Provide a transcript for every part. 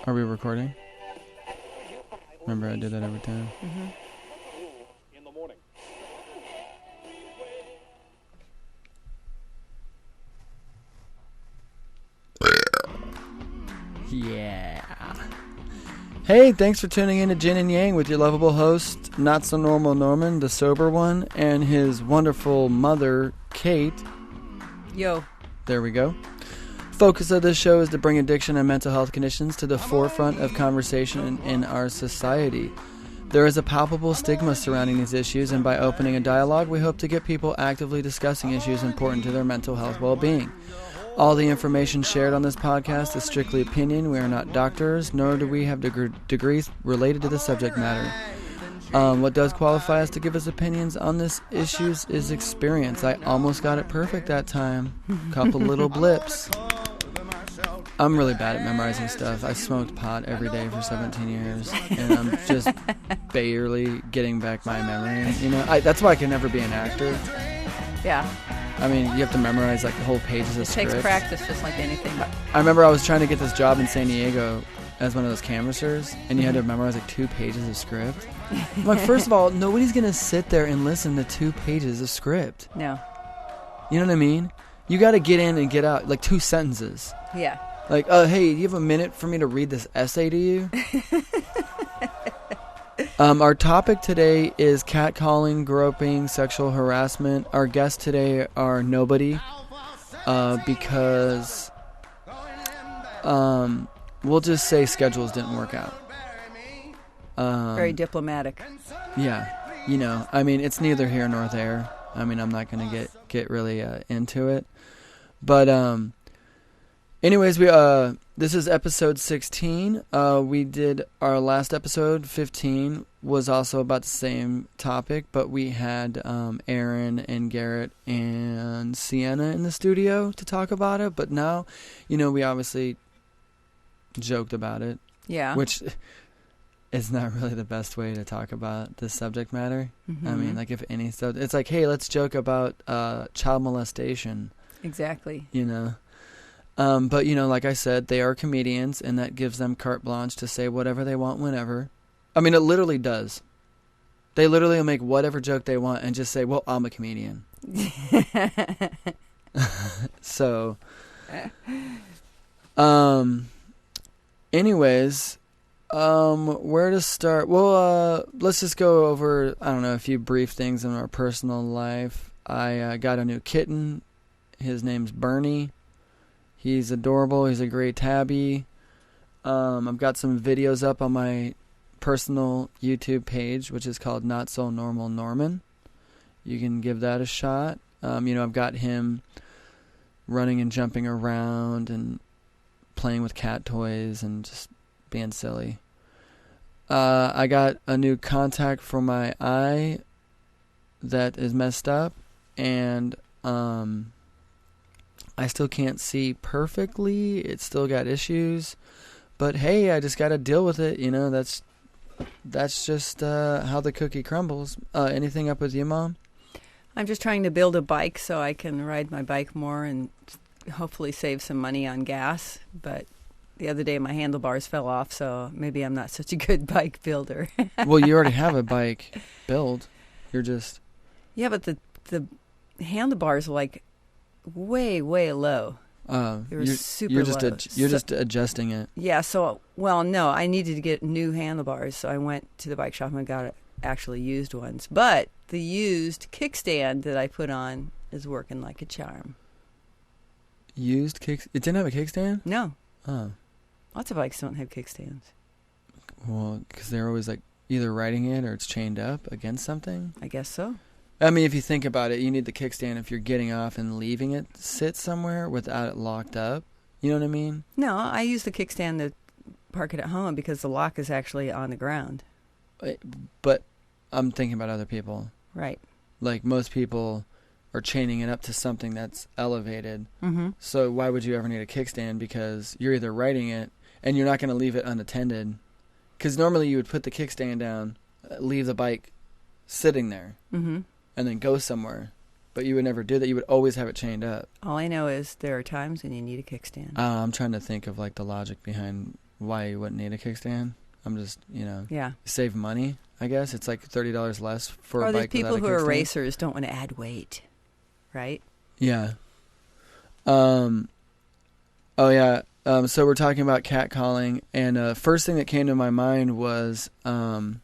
Are we recording? Remember, I did that every time. Mm-hmm. In the morning. Yeah. Hey, thanks for tuning in to Yin and Yang with your lovable host, Not So Normal Norman, the sober one, and his wonderful mother, Kate. Yo. There we go. Focus of this show is to bring addiction and mental health conditions to the forefront of conversation in our society. There is a palpable stigma surrounding these issues, and by opening a dialogue, we hope to get people actively discussing issues important to their mental health well-being. All the information shared on this podcast is strictly opinion. We are not doctors, nor do we have degrees related to the subject matter. What does qualify us to give us opinions on this issues is experience. I almost got it perfect that time. Couple little blips. I'm really bad at memorizing stuff. I smoked pot every day for 17 years, and I'm just barely getting back my memory. You know, that's why I can never be an actor. Yeah. I mean, you have to memorize like the whole pages of script. It takes practice just like anything. I remember I was trying to get this job in San Diego as one of those canvassers, and you had to memorize like 2 pages of script. I'm like, first of all, nobody's going to sit there and listen to 2 pages of script. No. You know what I mean? You got to get in and get out, like 2 sentences. Yeah. Like, hey, do you have a minute for me to read this essay to you? Our topic today is catcalling, groping, sexual harassment. Our guests today are nobody because we'll just say schedules didn't work out. Very diplomatic. Yeah. You know, I mean, it's neither here nor there. I mean, I'm not going to get really into it. But anyways, this is episode 16. We did our last episode, 15, was also about the same topic, but we had Aaron and Garrett and Sienna in the studio to talk about it. But now, you know, we obviously joked about it. Yeah. Which is not really the best way to talk about this subject matter. Mm-hmm. I mean, like, if any stuff, it's like, hey, let's joke about child molestation. Exactly. You know? But, you know, like I said, they are comedians, and that gives them carte blanche to say whatever they want whenever. I mean, it literally does. They literally will make whatever joke they want and just say, well, I'm a comedian. So, anyways, where to start? Well, let's just go over, I don't know, a few brief things in our personal life. I got a new kitten. His name's Bernie. He's adorable. He's a great tabby. I've got some videos up on my personal YouTube page, which is called Not So Normal Norman. You can give that a shot. You know, I've got him running and jumping around and playing with cat toys and just being silly. I got a new contact for my eye that is messed up, and I still can't see perfectly. It's still got issues. But hey, I just got to deal with it. You know, that's just how the cookie crumbles. Anything up with you, Mom? I'm just trying to build a bike so I can ride my bike more and hopefully save some money on gas. But the other day my handlebars fell off, so maybe I'm not such a good bike builder. Well, you already have a bike built. You're just... Yeah, but the handlebars are like way low. They were super you're low. You're just adjusting it. Yeah, so, well, no, I needed to get new handlebars, so I went to the bike shop and got actually used ones. But the used kickstand that I put on is working like a charm. Used kick? It didn't have a kickstand? No. Oh. Lots of bikes don't have kickstands. Well, because they're always like either riding it or it's chained up against something. I guess so. I mean, if you think about it, you need the kickstand if you're getting off and leaving it sit somewhere without it locked up. You know what I mean? No, I use the kickstand to park it at home because the lock is actually on the ground. But I'm thinking about other people. Right. Like, most people are chaining it up to something that's elevated. Mm-hmm. So why would you ever need a kickstand? Because you're either riding it and you're not going to leave it unattended. Because normally you would put the kickstand down, leave the bike sitting there. Mm-hmm. And then go somewhere. But you would never do that. You would always have it chained up. All I know is there are times when you need a kickstand. I'm trying to think of like the logic behind why you wouldn't need a kickstand. I'm just, Yeah. save money, I guess. It's like $30 less for Or a these bike people without a who are kickstand. racers don't want to add weight, right? Yeah. Oh, yeah. So we're talking about catcalling, and first thing that came to my mind was that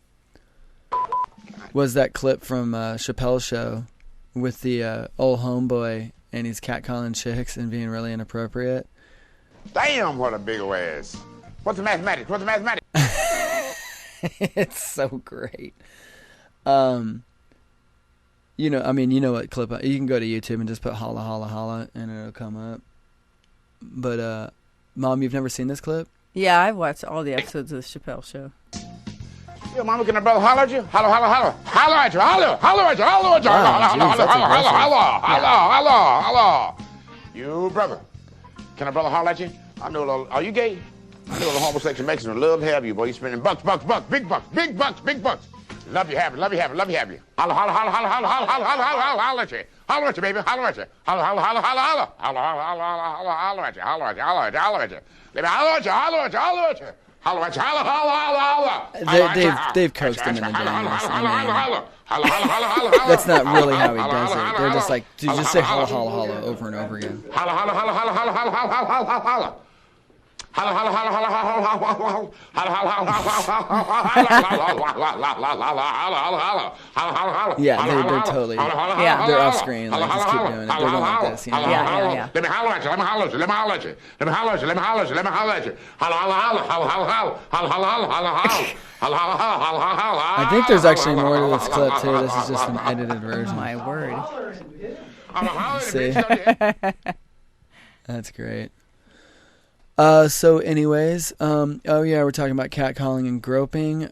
clip from Chappelle's show with the old homeboy, and he's catcalling chicks and being really inappropriate. Damn, what a big old ass. What's the mathematics? What's the mathematics? It's so great. You know what clip. You can go to YouTube and just put holla, holla, holla, and it'll come up. But, Mom, you've never seen this clip? Yeah, I watched all the episodes of the Chappelle Show. Yo, mama, can a brother holler at you? Holler, holler, holler. Holler at you, holler, holler at you, holler at you, Wow, holler, geez, holler, that's holler, holler, aggressive. holler, holler. You, brother, can a brother holler at you? I know a little, are you gay? I know a little homosexual Mexican would love to have you, boy. You spending bucks, big bucks, big bucks, big bucks. Love you, have you, love you, have you, love you, have you. Holler, holler, holler, holler, holler, holler, holler, holler, holler, holler at you. Holler at you, baby, holler at you. Holler, holler, holler, holler, holler. Holler, holler, holler, holler, holler at you, holler at you, holler at you, holler at you. Let me holler at you, holler at you, holler at you. Holler at you, holler, holler, holler, holler. They've coaxed him into doing this. That's not really how he does it. They're just like, dude, just say holla, holla, holla over and over again. Holla, holla, holla, holla, holla, holla, holla, holla, holla. Holla, holla, holla, holla, holla, holla, holla, holla. Yeah, they're totally. Yeah. They're off screen. Like, just keep doing it. They're going like this. Yeah. Let me holler at you. Let me holler at you. Let me holler at you. Let me holler at you. Let me holler at you. Let me holler at you. Holla, holla, holla, holla, holla, holla, holla, holla, holla, holla. Holla, holla, holla, holla, holla. I think there's actually more to this clip too. This is just an edited Oh, version. my word. See? That's great. So anyways, we're talking about catcalling and groping.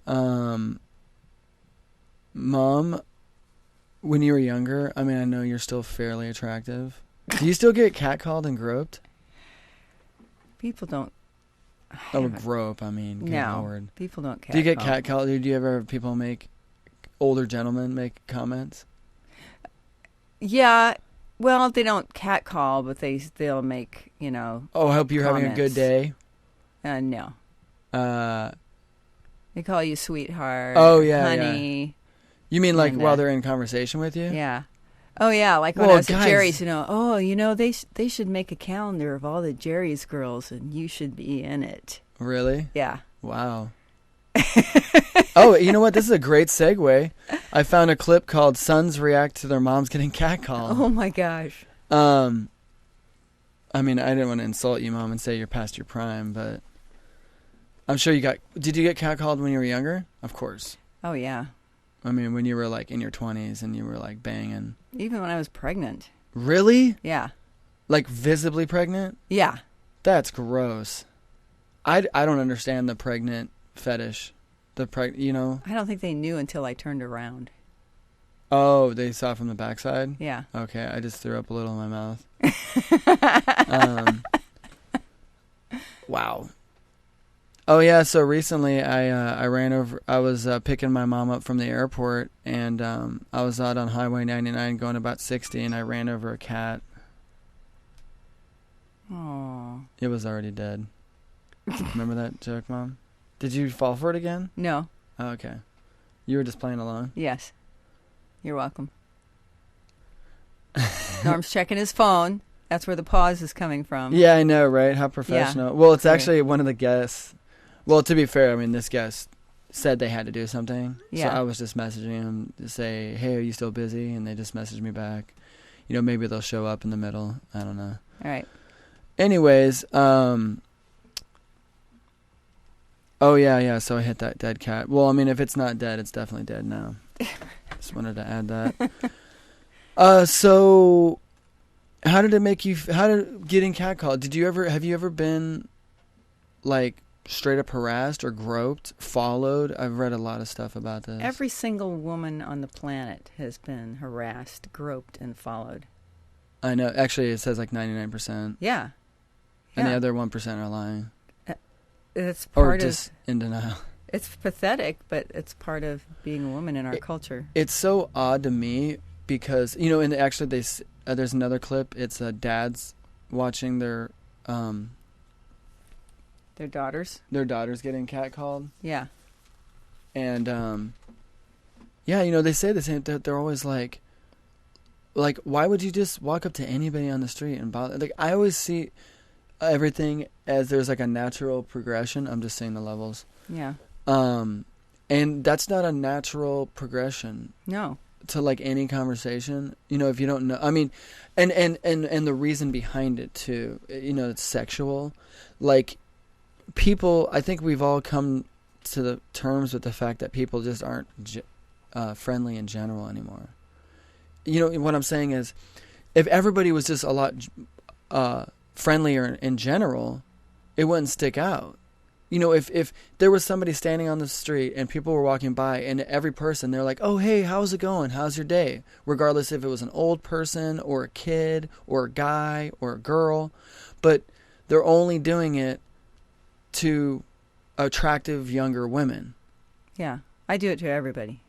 Mom, when you were younger, I mean, I know you're still fairly attractive. Do you still get catcalled and groped? People don't. Oh, grope, I mean, good No, Lord. people don't catcall. Do you get catcalled? Do you ever have people older gentlemen make comments? Yeah. Well, they don't catcall, but they'll make, Oh, I hope you're having a good day. No. They call you sweetheart. Oh, yeah, honey. You mean like And, while they're in conversation with you? Yeah. Oh, yeah. Like when Well, I was guys- at Jerry's, they should make a calendar of all the Jerry's girls, and you should be in it. Really? Yeah. Wow. Oh, you know what? This is a great segue. I found a clip called "Sons React to Their Moms Getting Catcalled." Oh my gosh. I mean, I didn't want to insult you, Mom, and say you're past your prime, but I'm sure you got. Did you get catcalled when you were younger? Of course. Oh yeah. I mean, when you were like in your 20s and you were like banging. Even when I was pregnant. Really? Yeah. Like visibly pregnant? Yeah. That's gross. I don't understand the pregnant fetish. I don't think they knew until I turned around. Oh, they saw from the backside? Yeah. Okay, I just threw up a little in my mouth. Wow. Oh yeah, so recently I ran over. I was picking my mom up from the airport, and I was out on Highway 99 going about 60, and I ran over a cat. Oh. It was already dead. Remember that joke, Mom? Did you fall for it again? No. Oh, okay. You were just playing along? Yes. You're welcome. Norm's checking his phone. That's where the pause is coming from. Yeah, I know, right? How professional. Well, it's Great. actually one of the guests. Well, to be fair, I mean, this guest said they had to do something. Yeah. So I was just messaging him to say, hey, are you still busy? And they just messaged me back. Maybe they'll show up in the middle. I don't know. All right. Anyways, oh, yeah, so I hit that dead cat. Well, I mean, if it's not dead, it's definitely dead now. Just wanted to add that. So how did it make you, getting catcalled, have you ever been, like, straight up harassed or groped, followed? I've read a lot of stuff about this. Every single woman on the planet has been harassed, groped, and followed. I know. Actually, it says like 99%. Yeah. And the other 1% are lying. It's Or part just of. in denial. It's pathetic, but it's part of being a woman in our culture. It's so odd to me because, and actually there's another clip. It's dads watching their Their daughters. Their daughters getting catcalled. Yeah. And yeah, you know, they say the same. They're always like, why would you just walk up to anybody on the street and bother? Like, I always see everything as there's like a natural progression. I'm just saying the levels. Yeah. And that's not a natural progression. No. To like any conversation, you know, if you don't know, I mean, and the reason behind it too, you know, it's sexual. Like, people, I think we've all come to the terms with the fact that people just aren't friendly in general anymore. You know, what I'm saying is, if everybody was just a lot friendlier in general, it wouldn't stick out. You know, if there was somebody standing on the street and people were walking by, and every person, they're like, oh, hey, how's it going? How's your day? Regardless if it was an old person or a kid or a guy or a girl. But they're only doing it to attractive younger women. Yeah. I do it to everybody.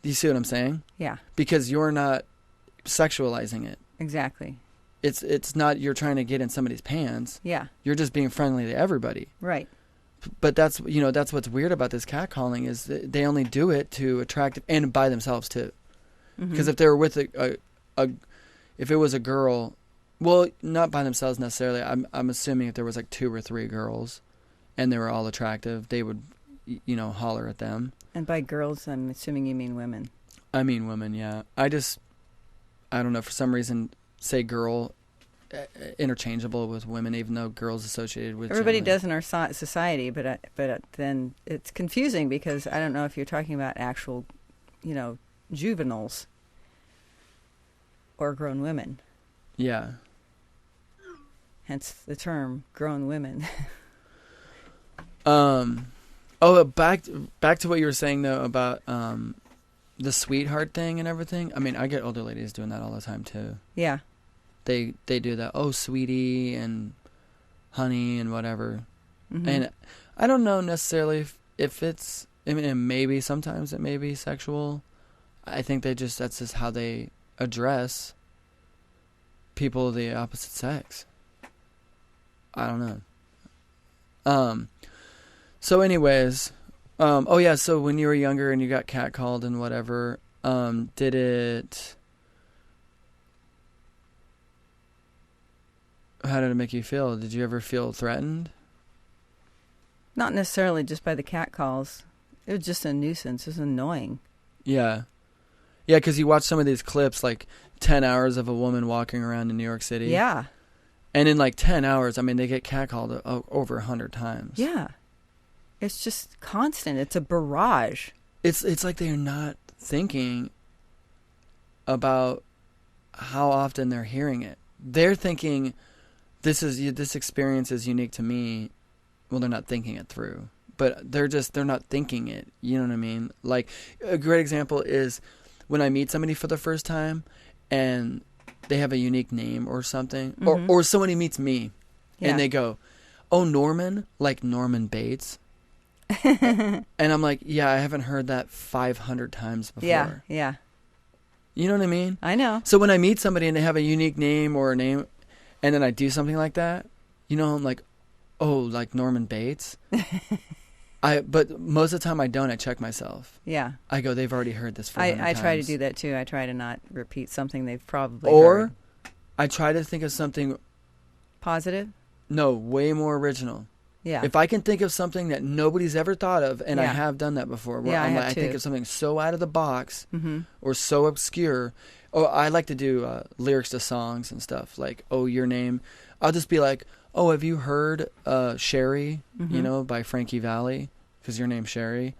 Do you see what I'm saying? Yeah. Because you're not sexualizing it. Exactly. It's not you're trying to get in somebody's pants. Yeah. You're just being friendly to everybody. Right. But that's what's weird about this catcalling is that they only do it to attract and by themselves too. Because if they were with if it was a girl, well, not by themselves necessarily. I'm assuming if there was like 2 or 3 girls, and they were all attractive, they would, you know, holler at them. And by girls, I'm assuming you mean women. I mean women, yeah. I don't know, for some reason, say girl interchangeable with women, even though girls associated with everybody generally. does in our society, but then it's confusing because I don't know if you're talking about actual, you know, juveniles or grown women. Yeah. Hence the term grown women. Back to what you were saying though about the sweetheart thing and everything. I mean, I get older ladies doing that all the time too. Yeah. They do that, oh, sweetie and honey and whatever. Mm-hmm. And I don't know necessarily if it's, I mean, maybe sometimes it may be sexual. I think that's just how they address people of the opposite sex. I don't know. So anyways, so when you were younger and you got catcalled and whatever, how did it make you feel? Did you ever feel threatened? Not necessarily just by the cat calls. It was just a nuisance. It was annoying. Yeah. Yeah, because you watch some of these clips, like 10 hours of a woman walking around in New York City. Yeah. And in like 10 hours, I mean, they get catcalled over 100 times. Yeah. It's just constant. It's a barrage. It's like they're not thinking about how often they're hearing it. They're thinking, this experience is unique to me. Well, they're not thinking it through, but they're not thinking it. You know what I mean? Like, a great example is when I meet somebody for the first time and they have a unique name or something, mm-hmm. or somebody meets me and they go, oh, Norman, like Norman Bates. And I'm like, yeah, I haven't heard that 500 times before. Yeah. You know what I mean? I know. So when I meet somebody and they have a unique name or a name, and then I do something like that, you know, I'm like, oh, like Norman Bates? But most of the time I don't. I check myself. Yeah. I go, they've already heard this 400 times. I try to do that too. I try to not repeat something they've probably or heard. I try to think of something... Positive? No, way more original. Yeah. If I can think of something that nobody's ever thought of, and I have done that before, where I think of something so out of the box mm-hmm. or so obscure. Oh, I like to do lyrics to songs and stuff, like, oh, your name. I'll just be like, oh, have you heard Sherry, mm-hmm. you know, by Frankie Valli? Because your name's Sherry.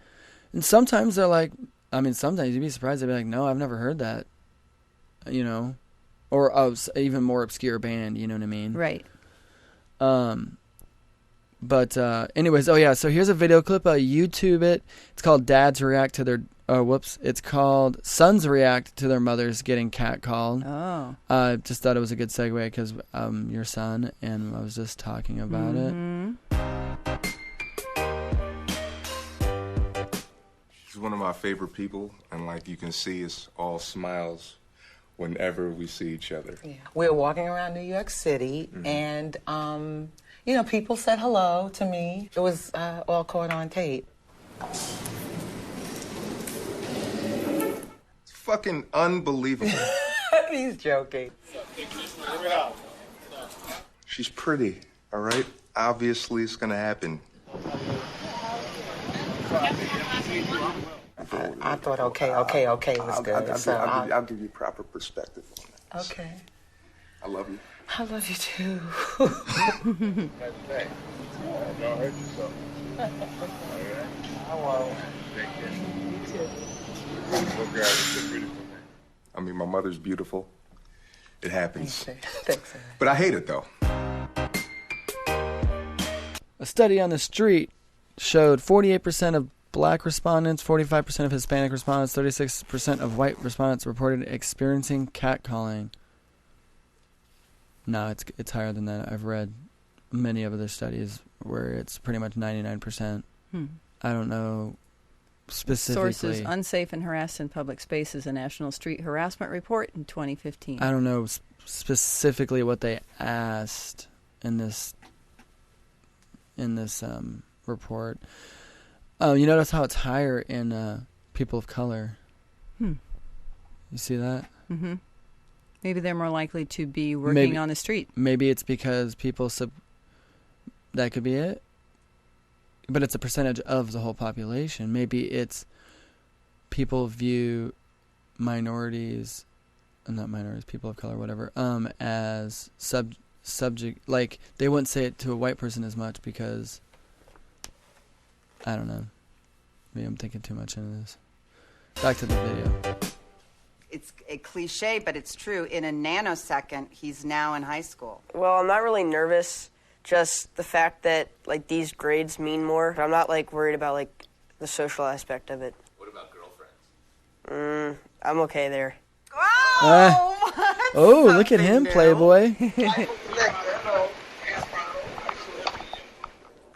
And sometimes they're like, I mean, sometimes you'd be surprised. They'd be like, no, I've never heard that, you know, or even more obscure band, you know what I mean? Right. But anyways, so here's a video clip. YouTube it. It's called Dads React to Their... it's called Sons React to Their Mothers Getting Catcalled. Oh. I just thought it was a good segue because your son, and I was just talking about mm-hmm. it. She's one of my favorite people, and like you can see, it's all smiles whenever we see each other. Yeah. We're walking around New York City, mm-hmm. and You know, people said hello to me. It was all caught on tape. It's fucking unbelievable. He's joking. She's pretty, all right? Obviously, it's gonna happen. I thought okay was good. I'll give you proper perspective on that. Okay. I love you. I love you too. Don't hurt yourself. I won't. I mean, my mother's beautiful. It happens. Thanks. But I hate it, though. A study on the street showed 48% of black respondents, 45% of Hispanic respondents, 36% of white respondents reported experiencing catcalling. No, it's higher than that. I've read many other studies where it's pretty much 99%. I don't know specifically. Sources: Unsafe and Harassed in Public Spaces, a National Street Harassment Report in 2015. I don't know specifically what they asked in this report. You notice how it's higher in people of color. You see that? Mm-hmm. Maybe they're more likely to be working on the street. Maybe it's because people that could be it. But it's a percentage of the whole population. Maybe it's people view minorities, not minorities, people of color, whatever, as subject. Like, they wouldn't say it to a white person as much because, I don't know. Maybe I'm thinking too much into this. Back to the video. It's a cliche, but it's true. In a nanosecond, he's now in high school. Well, I'm not really nervous. Just the fact that, like, these grades mean more. I'm not, like, worried about, like, the social aspect of it. What about girlfriends? I'm okay there. Oh, look at him, Playboy.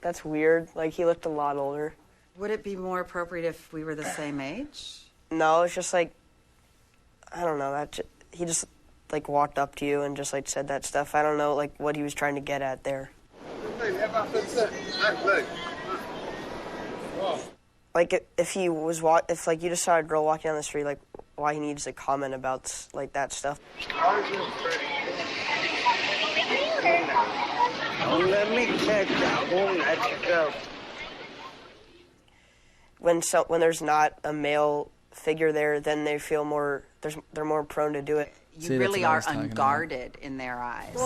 That's weird. Like, he looked a lot older. Would it be more appropriate if we were the same age? No, it's just, like, I don't know. He just, like, walked up to you and just, like, said that stuff. I don't know, like, what he was trying to get at there. Like, if he was if like you just saw a girl walking down the street, like, why he needs to comment about, like, that stuff. Let me check that one. Let's go. When there's not a male figure there, then they feel more. They're more prone to do it. You really are unguarded in their eyes.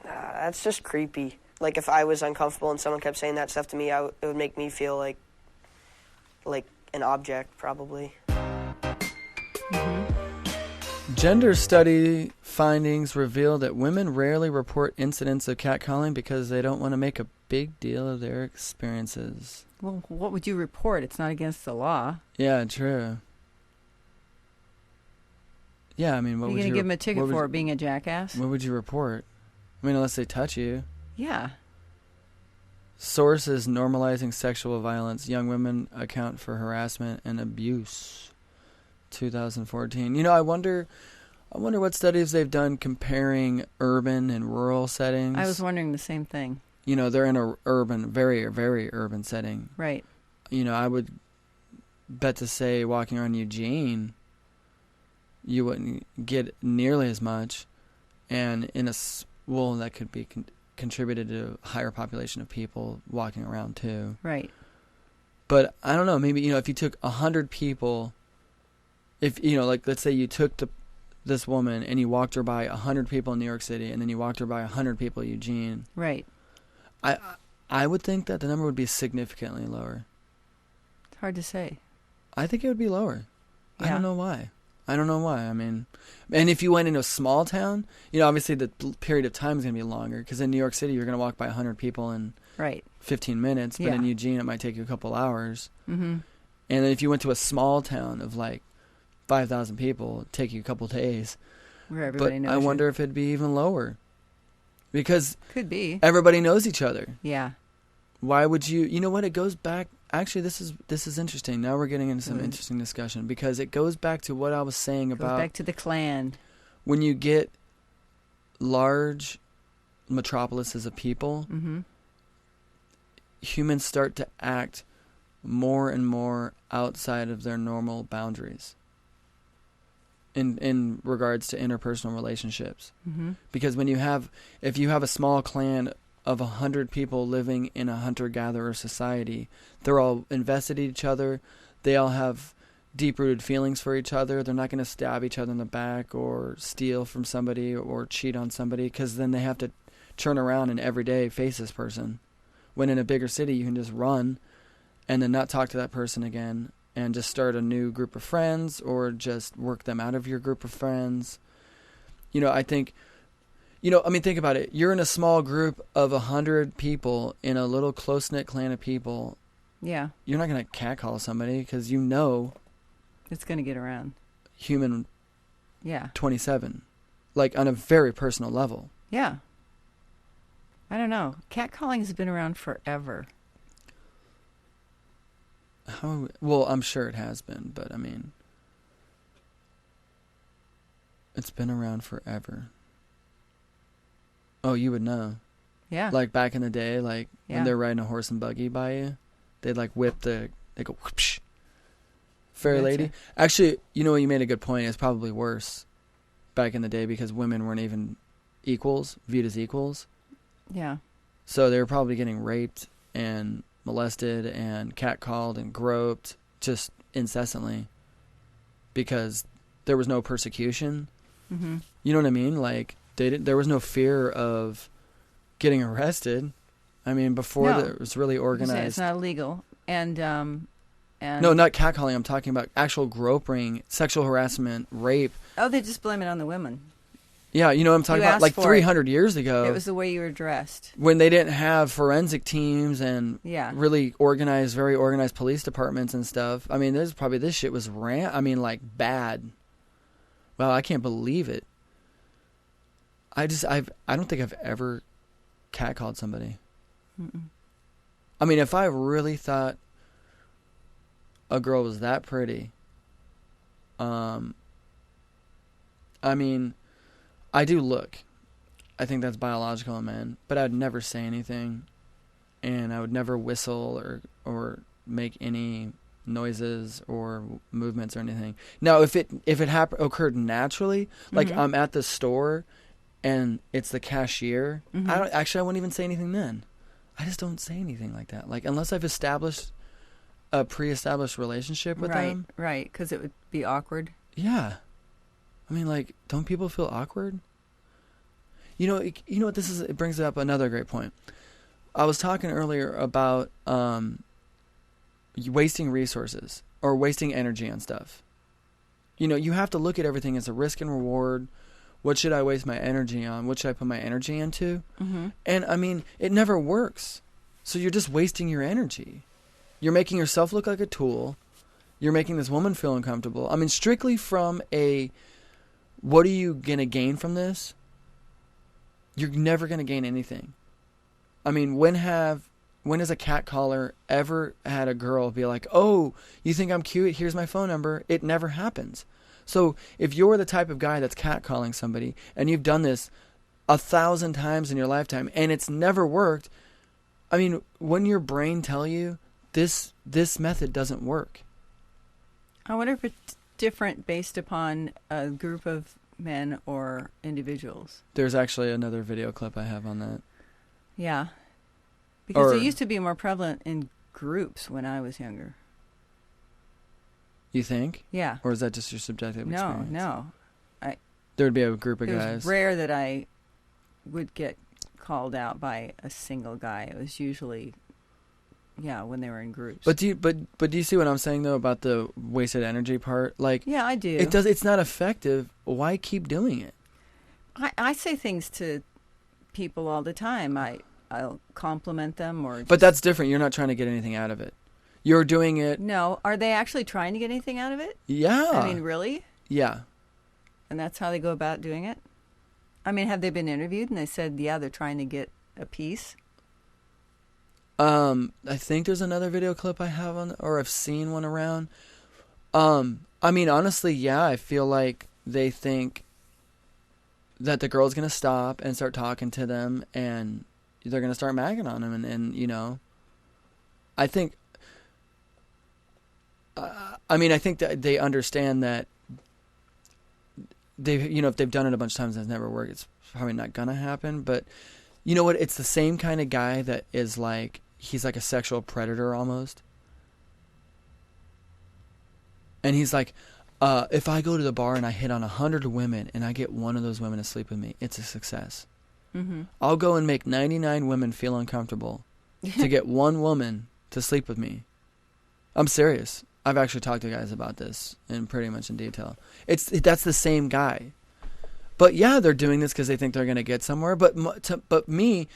That's just creepy. Like, if I was uncomfortable and someone kept saying that stuff to me, it would make me feel like an object, probably. Gender study findings reveal that women rarely report incidents of catcalling because they don't want to make a big deal of their experiences. Well, what would you report? It's not against the law. Yeah, true. Yeah, I mean, what Are you would you going to give them a ticket for being a jackass? What would you report? I mean, unless they touch you. Yeah. Sources normalizing sexual violence. Young women account for harassment and abuse. 2014. You know, I wonder what studies they've done comparing urban and rural settings. I was wondering the same thing. You know, they're in a urban, very, very urban setting. Right. You know, I would bet to say walking around Eugene, you wouldn't get nearly as much. And in that could be contributed to a higher population of people walking around too. Right. But I don't know, maybe, you know, if you took 100 people, if, you know, like, let's say you took this woman and you walked her by 100 people in New York City and then you walked her by 100 people in Eugene. Right. I would think that the number would be significantly lower. It's hard to say. I think it would be lower. Yeah. I don't know why. I mean, and if you went into a small town, you know, obviously the period of time is going to be longer because in New York City you're going to walk by 100 people in 15 minutes, but in Eugene it might take you a couple hours. Mm-hmm. And then if you went to a small town of like 5,000 people, it'd take you a couple days. Where everybody knows I you. wonder if it'd be even lower because could be everybody knows each other. Yeah. Why would you? You know what? It goes back. Actually, this is interesting. Now we're getting into some interesting discussion because it goes back to what I was saying about. Goes back to the Klan. When you get large metropolises of people, humans start to act more and more outside of their normal boundaries in regards to interpersonal relationships. Because if you have a small clan of 100 people living in a hunter-gatherer society, they're all invested in each other. They all have deep-rooted feelings for each other. They're not going to stab each other in the back or steal from somebody or cheat on somebody, because then they have to turn around and every day face this person. When in a bigger city, you can just run and then not talk to that person again and just start a new group of friends or just work them out of your group of friends. I think, think about it. You're in a small group of 100 people in a little close-knit clan of people. Yeah. You're not going to catcall somebody because it's going to get around. Human 27. Like on a very personal level. Yeah. I don't know. Catcalling has been around forever. Well, I'm sure it has been, but it's been around forever. Oh, you would know. Yeah. Like back in the day, when they're riding a horse and buggy by you, they'd they go whoopsh. Fairy lady. Actually, you made a good point. It's probably worse back in the day because women weren't even viewed as equals. Yeah. So they were probably getting raped and molested and catcalled and groped just incessantly because there was no persecution. You know what I mean? Like there was no fear of getting arrested. Before it was really organized. It's not illegal. And no, not catcalling. I'm talking about actual groping, sexual harassment, rape. Oh, they just blame it on the women. Yeah, I'm talking about like 300 years ago. It was the way you were dressed. When they didn't have forensic teams and really very organized police departments and stuff. This shit was bad. Wow, I can't believe it. I don't think I've ever catcalled somebody. If I really thought a girl was that pretty, I do look. I think that's biological in men, but I'd never say anything, and I would never whistle or make any noises or movements or anything. Now, if it occurred naturally, like I'm at the store and it's the cashier, I wouldn't even say anything then. I just don't say anything like that. Like unless I've established a pre-established relationship with them. Right, because it would be awkward. Yeah. Don't people feel awkward? You know what this is? It brings up another great point. I was talking earlier about wasting resources or wasting energy on stuff. You have to look at everything as a risk and reward. What should I waste my energy on? What should I put my energy into? And it never works. So you're just wasting your energy. You're making yourself look like a tool. You're making this woman feel uncomfortable. Strictly from what are you going to gain from this? You're never going to gain anything. When has a catcaller ever had a girl be like, oh, you think I'm cute? Here's my phone number. It never happens. So if you're the type of guy that's catcalling somebody and you've done this 1,000 times in your lifetime and it's never worked, wouldn't your brain tell you this method doesn't work? I wonder if it's different based upon a group of men or individuals. There's actually another video clip I have on that. Yeah. Because it used to be more prevalent in groups when I was younger. You think? Yeah. Or is that just your subjective experience? No. There would be a group of guys. It was rare that I would get called out by a single guy. It was usually, when they were in groups. But do you see what I'm saying though about the wasted energy part? Yeah, I do. It's not effective. Why keep doing it? I say things to people all the time. I'll compliment them But that's different. You're not trying to get anything out of it. You're doing it. No. Are they actually trying to get anything out of it? Yeah. Really? Yeah. And that's how they go about doing it? Have they been interviewed and they said, they're trying to get a piece? I think there's another video clip I have or I've seen one around. Honestly, I feel like they think that the girl's going to stop and start talking to them, and they're going to start magging on them. And, you know, I think, I think that they understand that if they've done it a bunch of times and it's never worked, it's probably not going to happen. But you know what? It's the same kind of guy that is like, he's like a sexual predator almost. And he's like, if I go to the bar and I hit on 100 women and I get one of those women to sleep with me, it's a success. Mm-hmm. I'll go and make 99 women feel uncomfortable to get one woman to sleep with me. I'm serious. I've actually talked to guys about this in pretty much in detail. That's the same guy. But yeah, they're doing this because they think they're going to get somewhere. But me,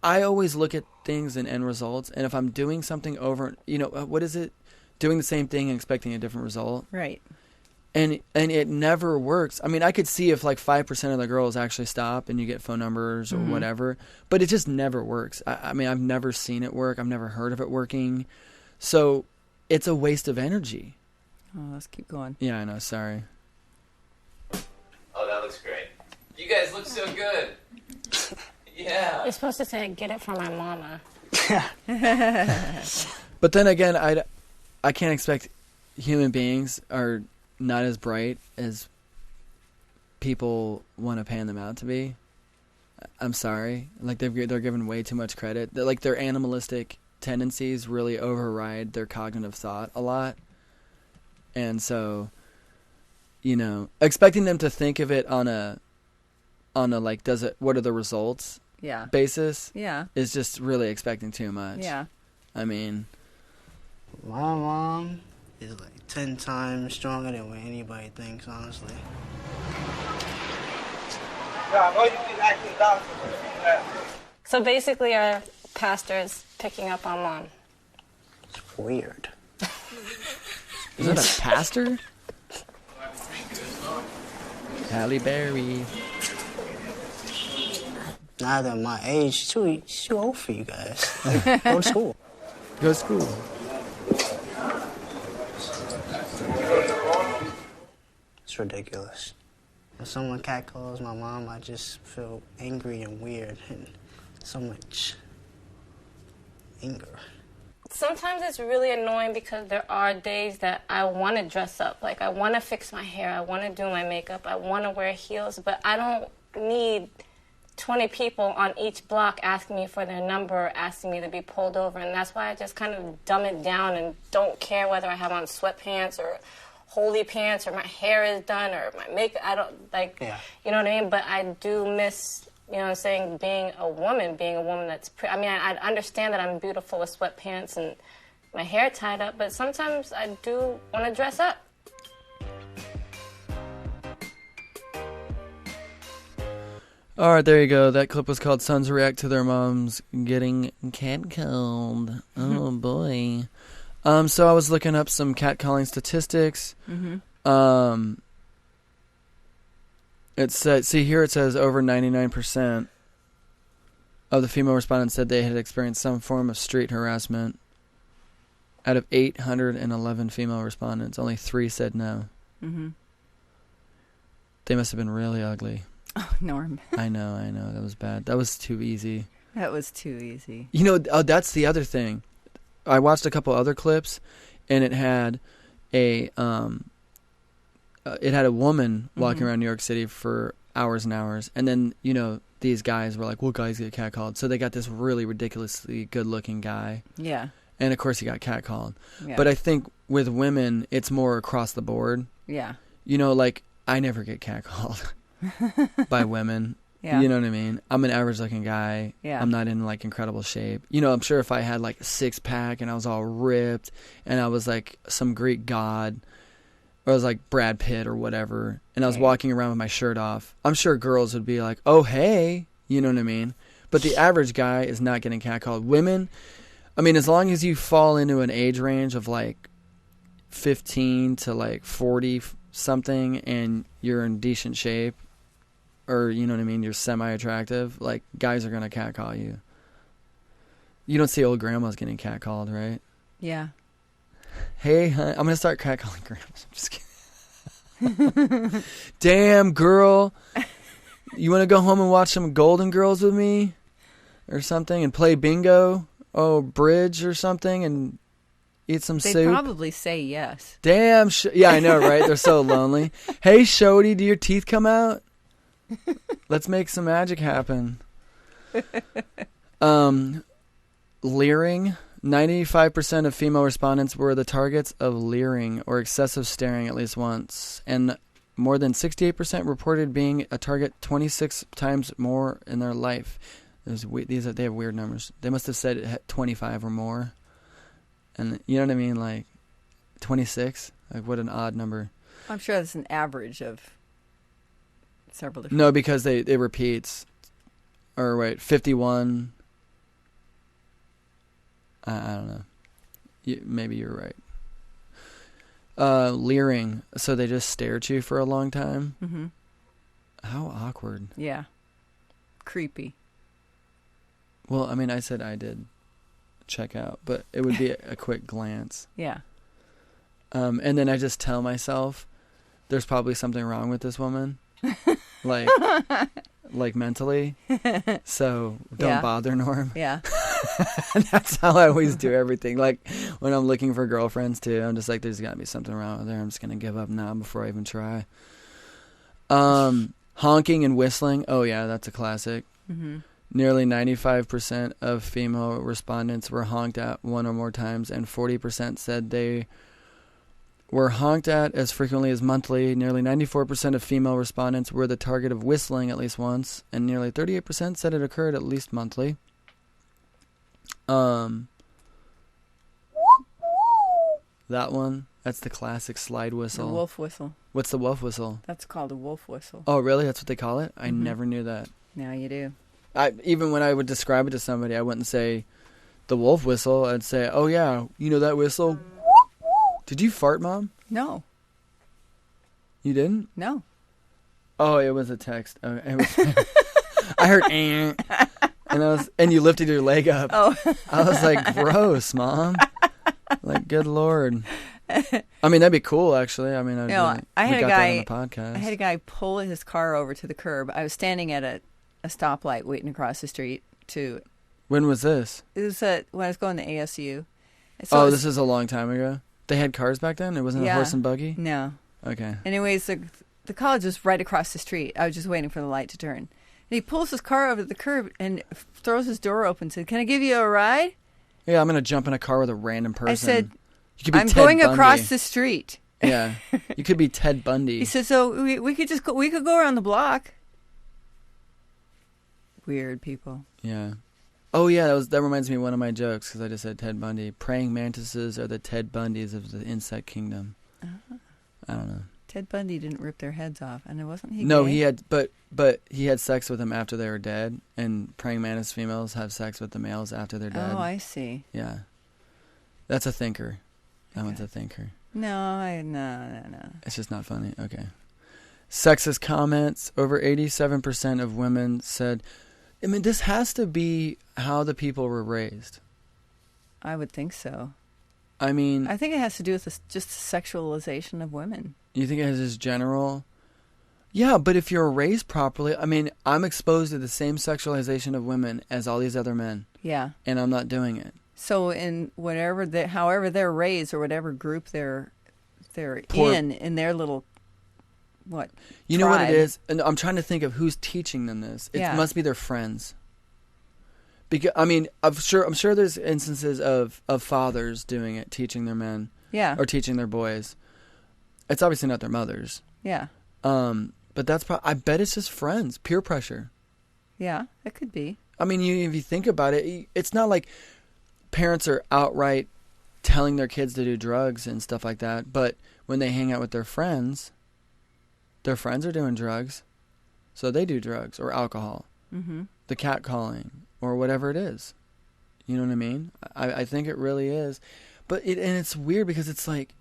I always look at things and end results. And if I'm doing something over, what is it? Doing the same thing and expecting a different result. Right. And it never works. I mean, I could see if like 5% of the girls actually stop and you get phone numbers or whatever, but it just never works. I mean, I've never seen it work. I've never heard of it working. So it's a waste of energy. Oh, let's keep going. Yeah, I know. Sorry. Oh, that looks great. You guys look so good. Yeah. You're supposed to say, get it from my mama. But then again, I can't expect human beings are not as bright as people want to pan them out to be. I'm sorry. Like, they're given way too much credit. Like, their animalistic tendencies really override their cognitive thought a lot. And so, expecting them to think of it on a like, what are the results basis is just really expecting too much. Yeah. I mean, my mom is like 10 times stronger than what anybody thinks, honestly. So basically, our pastor is picking up on mom. It's weird. Is that a pastor? Halle Berry. Neither at my age, she's too old for you guys. Like, go to school. Go to school. It's ridiculous. When someone catcalls my mom, I just feel angry and weird and so much anger. Sometimes it's really annoying because there are days that I want to dress up. Like, I want to fix my hair, I want to do my makeup, I want to wear heels, but I don't need 20 people on each block asking me for their number or asking me to be pulled over. And that's why I just kind of dumb it down and don't care whether I have on sweatpants or holy pants or my hair is done or my makeup. I don't, like, you know what I mean? But I do miss, you know what I'm saying, being a woman that's I understand that I'm beautiful with sweatpants and my hair tied up, but sometimes I do want to dress up. All right, there you go. That clip was called Sons React to Their Moms Getting Catcalled. Oh, boy. So I was looking up some catcalling statistics. Mm-hmm. It said, here it says over 99% of the female respondents said they had experienced some form of street harassment. Out of 811 female respondents, only 3 said no. Mm-hmm. They must have been really ugly. Oh, Norm. I know. That was bad. That was too easy. That was too easy. That's the other thing. I watched a couple other clips, and it had a woman walking around New York City for hours and hours, and then these guys were like, "Well, guys get catcalled," so they got this really ridiculously good-looking guy. Yeah. And of course, he got catcalled. Yeah. But I think with women, it's more across the board. Yeah. Like, I never get catcalled by women. Yeah. You know what I mean? I'm an average-looking guy. Yeah. I'm not in, like, incredible shape. I'm sure if I had, like, a six-pack and I was all ripped and I was, like, some Greek god, or I was, like, Brad Pitt or whatever, and I was walking around with my shirt off, I'm sure girls would be like, oh, hey. You know what I mean? But the average guy is not getting catcalled. Women, I mean, as long as you fall into an age range of, like, 15 to, like, 40-something and you're in decent shape, or, you know what I mean, you're semi-attractive, like, guys are going to catcall you. You don't see old grandmas getting catcalled, right? Yeah. Hey, hun, I'm going to start catcalling grandmas. I'm just kidding. Damn, girl. You want to go home and watch some Golden Girls with me or something and play bingo? Oh, bridge or something and eat some They'd soup? probably say yes. Damn. Yeah, I know, right? They're so lonely. Hey, Shody, do your teeth come out? Let's make some magic happen. Leering. 95% of female respondents were the targets of leering or excessive staring at least once. And more than 68% reported being a target 26 times more in their life. They have weird numbers. They must have said it had 25 or more. And you know what I mean? Like 26? Like what an odd number. I'm sure that's an average of several different. No, because they repeats. Or wait, 51. I don't know. Maybe you're right. Leering. So they just stare at you for a long time? Mm-hmm. How awkward. Yeah. Creepy. Well, I mean, I said I did check out, but it would be a quick glance. Yeah. And then I just tell myself there's probably something wrong with this woman. like mentally. So don't bother, Norm. Yeah. That's how I always do everything. Like when I'm looking for girlfriends too, I'm just like, there's got to be something wrong with her. I'm just going to give up now before I even try. Honking and whistling. Oh yeah, that's a classic. Mm-hmm. Nearly 95% of female respondents were honked at one or more times, and 40% said they were honked at as frequently as monthly. Nearly 94% of female respondents were the target of whistling at least once, and nearly 38% said it occurred at least monthly. That one, that's the classic slide whistle. The wolf whistle. What's the wolf whistle? That's called a wolf whistle. Oh, really? That's what they call it? I never knew that. Now you do. Even when I would describe it to somebody, I wouldn't say the wolf whistle. I'd say, oh yeah, you know that whistle? Did you fart, Mom? No. You didn't? No. Oh, it was a text. It was, I heard and you lifted your leg up. Oh. I was like, gross, Mom. Like, good Lord. I mean, that'd be cool, actually. I mean, I had a guy. That on the podcast. I had a guy pull his car over to the curb. I was standing at a stoplight waiting across the street to. When was this? It was when I was going to ASU. So this is a long time ago. They had cars back then. It wasn't a horse and buggy. No. Okay. Anyways, the college was right across the street. I was just waiting for the light to turn. And he pulls his car over to the curb and throws his door open. Said, "Can I give you a ride?" Yeah, I'm gonna jump in a car with a random person. I said, you could be "I'm Ted going Bundy. across the street." Yeah, you could be Ted Bundy. He said, "So we could just go. We could go around the block." Weird people. Yeah. Oh yeah, that reminds me of one of my jokes because I just said Ted Bundy. Praying mantises are the Ted Bundys of the insect kingdom. Uh-huh. I don't know. Ted Bundy didn't rip their heads off, and it wasn't he. No, gay? he had, but he had sex with them after they were dead, and praying mantis females have sex with the males after they're dead. Oh, I see. Yeah, that's a thinker. That one's a thinker. No. It's just not funny. Okay. Sexist comments. Over 87% of women said, I mean, this has to be how the people were raised. I would think so. I mean, I think it has to do with just the sexualization of women. You think it has this general? Yeah, but if you're raised properly, I mean, I'm exposed to the same sexualization of women as all these other men. Yeah. And I'm not doing it. So in however they're raised or whatever group they're in their little what? You know what it is? And I'm trying to think of who's teaching them this. It Yeah. must be their friends. Because I mean, I'm sure there's instances of fathers doing it, teaching their men. Yeah. Or teaching their boys. It's obviously not their mothers. Yeah. But that's I bet it's just friends, peer pressure. Yeah, it could be. I mean, if you think about it, it's not like parents are outright telling their kids to do drugs and stuff like that. But when they hang out with their friends are doing drugs. So they do drugs or alcohol. Mm-hmm. The catcalling or whatever it is. You know what I mean? I think it really is. But it's weird because it's like,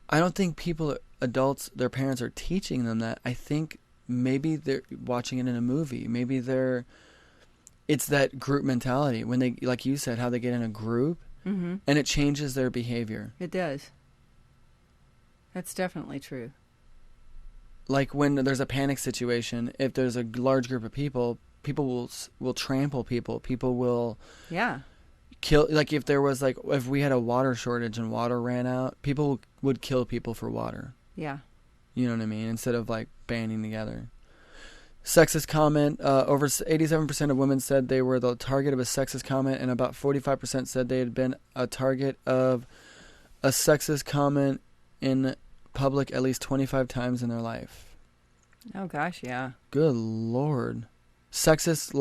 I don't think adults, their parents are teaching them that. I think maybe they're watching it in a movie. Maybe it's that group mentality when they, like you said, how they get in a group and it changes their behavior. It does. That's definitely true. like when there's a panic situation, if there's a large group of people, people will trample people. People will kill. Like if there was if we had a water shortage and water ran out, people would kill people for water. Yeah. You know what I mean? Instead of banding together. Sexist comment. Over 87% of women said they were the target of a sexist comment, and about 45% said they had been a target of a sexist comment in public at least 25 times in their life. Oh gosh, yeah. Good Lord. Sexist,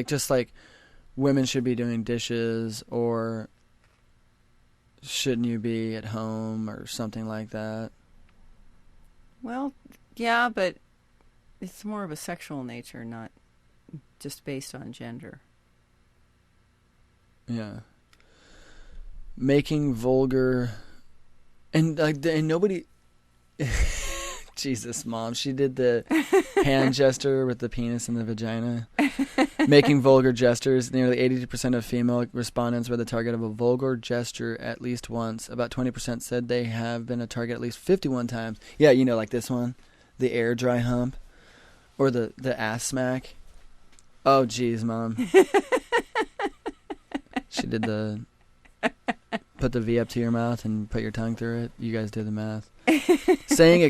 just women should be doing dishes, or shouldn't you be at home, or something like that. Well, yeah, but it's more of a sexual nature, not just based on gender. Yeah. Making vulgar, and nobody. Jesus, Mom, she did the hand gesture with the penis and the vagina. Making vulgar gestures. Nearly 82% of female respondents were the target of a vulgar gesture at least once. About 20% said they have been a target at least 51 times. Yeah, like this one, the air dry hump. Or the ass smack. Oh, geez, Mom. She did put the V up to your mouth and put your tongue through it. You guys did the math. Saying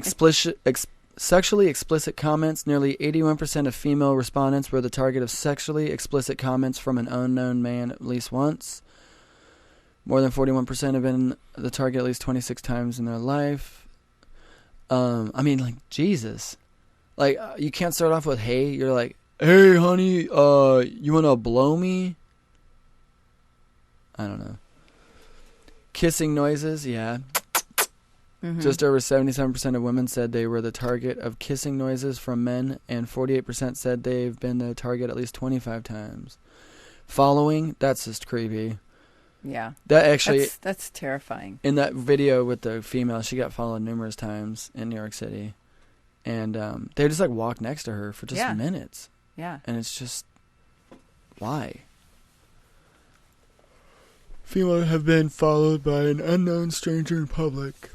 sexually explicit comments. Nearly 81% of female respondents were the target of sexually explicit comments from an unknown man at least once. More than 41% have been the target at least 26 times in their life. Jesus. You can't start off with, hey. You're like, hey, honey, you want to blow me? I don't know. Kissing noises, yeah. Mm-hmm. Just over 77% of women said they were the target of kissing noises from men, and 48% said they've been the target at least 25 times. Following, that's just creepy. Yeah. That actually... That's terrifying. In that video with the female, she got followed numerous times in New York City. And they just walk next to her for just minutes. Yeah. And it's just, why? Female have been followed by an unknown stranger in public.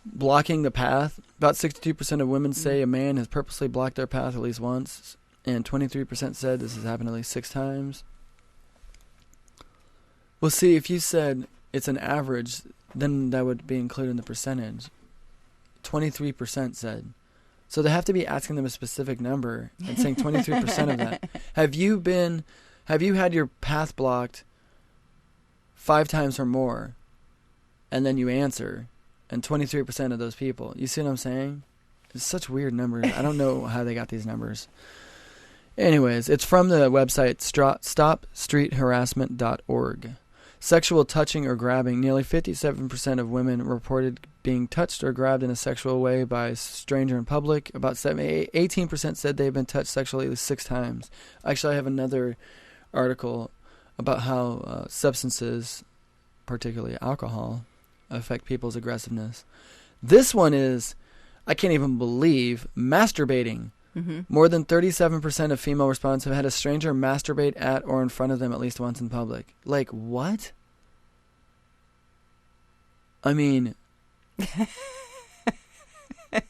Blocking the path. About 62% of women say a man has purposely blocked their path at least once. And 23% said this has happened at least 6 times. Well, see, if you said it's an average, then that would be included in the percentage. 23% said. So they have to be asking them a specific number and saying 23% of that. Have you had your path blocked 5 times or more, and then you answer, and 23% of those people, you see what I'm saying? It's such weird numbers. I don't know how they got these numbers. Anyways, it's from the website stopstreetharassment.org. Sexual touching or grabbing. Nearly 57% of women reported being touched or grabbed in a sexual way by a stranger in public. About 18% said they've been touched sexually at least 6 times. Actually, I have another article about how substances, particularly alcohol, affect people's aggressiveness. This one is, I can't even believe, masturbating. Mm-hmm. More than 37% of female respondents have had a stranger masturbate at or in front of them at least once in public. What? I mean... That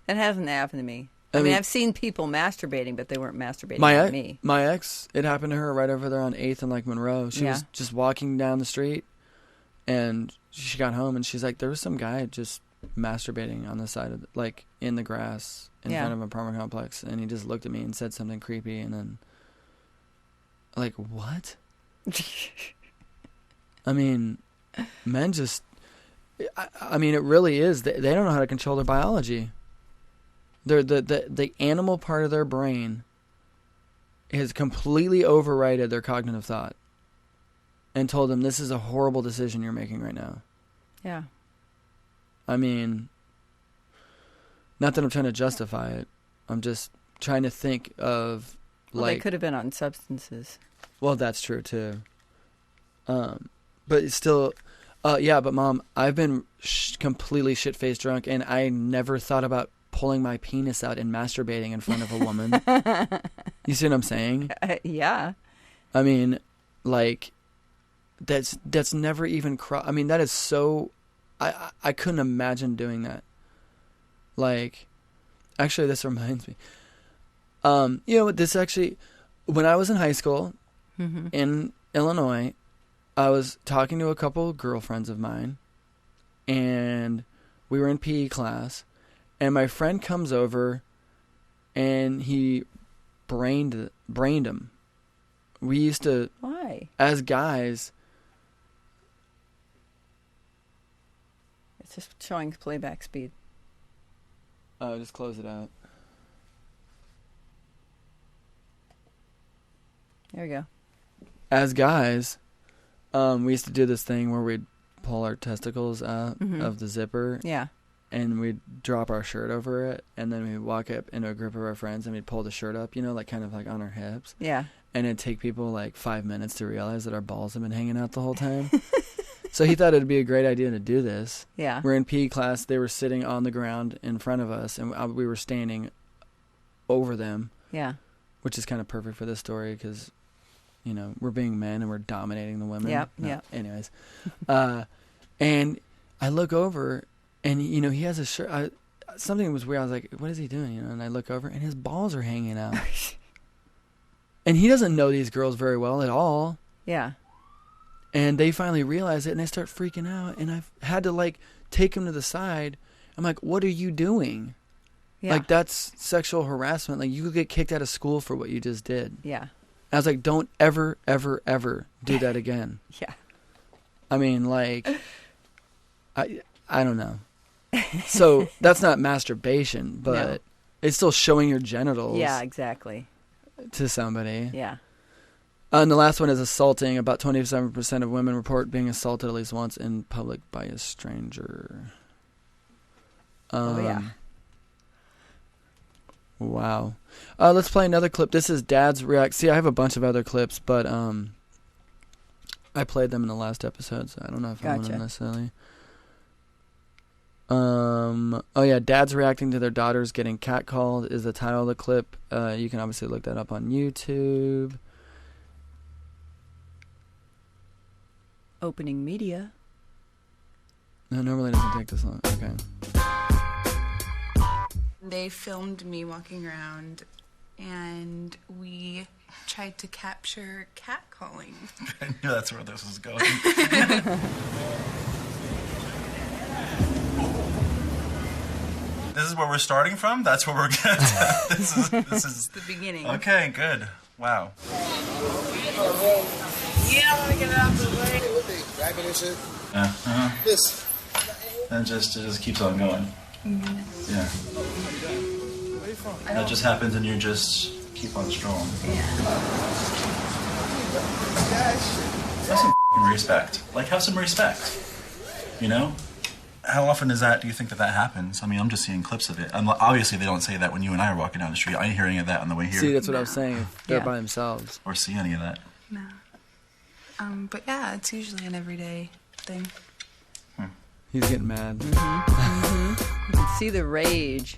hasn't happened to me. I mean, I've seen people masturbating, but they weren't masturbating at me. My ex, it happened to her right over there on 8th and Monroe. She was just walking down the street, and she got home, and she's like, there was some guy just masturbating on the side of in the grass in front of an apartment complex, and he just looked at me and said something creepy, and then what? I mean, men just I mean, it really is, they don't know how to control their biology. The animal part of their brain has completely overridden their cognitive thought and told them, this is a horrible decision you're making right now. Yeah. I mean, not that I'm trying to justify it. I'm just trying to think of, they could have been on substances. Well, that's true, too. But it's still... but Mom, I've been completely shit-faced drunk, and I never thought about pulling my penis out and masturbating in front of a woman. You see what I'm saying? Yeah. I mean, that's never even I mean, that is so I couldn't imagine doing that. Like, actually, this reminds me. You know, this actually, when I was in high school in Illinois, I was talking to a couple girlfriends of mine, and we were in PE class, and my friend comes over, and he brained him. We used to, Why? as guys. It's just showing playback speed. Oh, just close it out. There we go. As guys, we used to do this thing where we'd pull our testicles out of the zipper. Yeah. And we'd drop our shirt over it, and then we'd walk up into a group of our friends, and we'd pull the shirt up, you know, like kind of like on our hips. Yeah. And it'd take people like 5 minutes to realize that our balls have been hanging out the whole time. So he thought it'd be a great idea to do this. Yeah. We're in PE class. They were sitting on the ground in front of us, and we were standing over them. Yeah. Which is kind of perfect for this story because, you know, we're being men and we're dominating the women. Yep, No, yep. Anyways. And I look over, and, you know, he has a shirt. Something was weird. I was like, what is he doing? You know, and I look over, and his balls are hanging out. And he doesn't know these girls very well at all. Yeah. And they finally realize it, and they start freaking out. And I've had to, like, take him to the side. I'm like, what are you doing? Yeah. Like, that's sexual harassment. Like, you could get kicked out of school for what you just did. Yeah. I was like, don't ever, ever, ever do that again. Yeah. I mean, like, I don't know. So that's not masturbation, but No. it's still showing your genitals. Yeah, exactly. To somebody. Yeah. And the last one is assaulting. About 27% of women report being assaulted at least once in public by a stranger. Oh, yeah. Wow. Let's play another clip. This is Dad's React. See, I have a bunch of other clips, but I played them in the last episode, so I don't know if I want to necessarily. Oh yeah, Dads reacting to their daughters getting catcalled is the title of the clip. You can obviously look that up on YouTube. Opening media. No, normally it doesn't take this long. Okay. They filmed me walking around, and we tried to capture catcalling. I knew that's where this was going. This is where we're starting from? That's where we're going to... This is the beginning. Okay, good. Wow. Yeah, I want to get it out of the way. What they grabbing and shit? This. And it just keeps on going. Yeah. That just happens and you just keep on strolling. Have some respect. Like, have some respect. You know? How often is that, do you think that happens? I mean, I'm just seeing clips of it. Obviously, they don't say that when you and I are walking down the street. I ain't hearing of that on the way here. See, that's what I was saying. If they're by themselves. Or see any of that. No. But yeah, it's usually an everyday thing. He's getting mad. You can see the rage.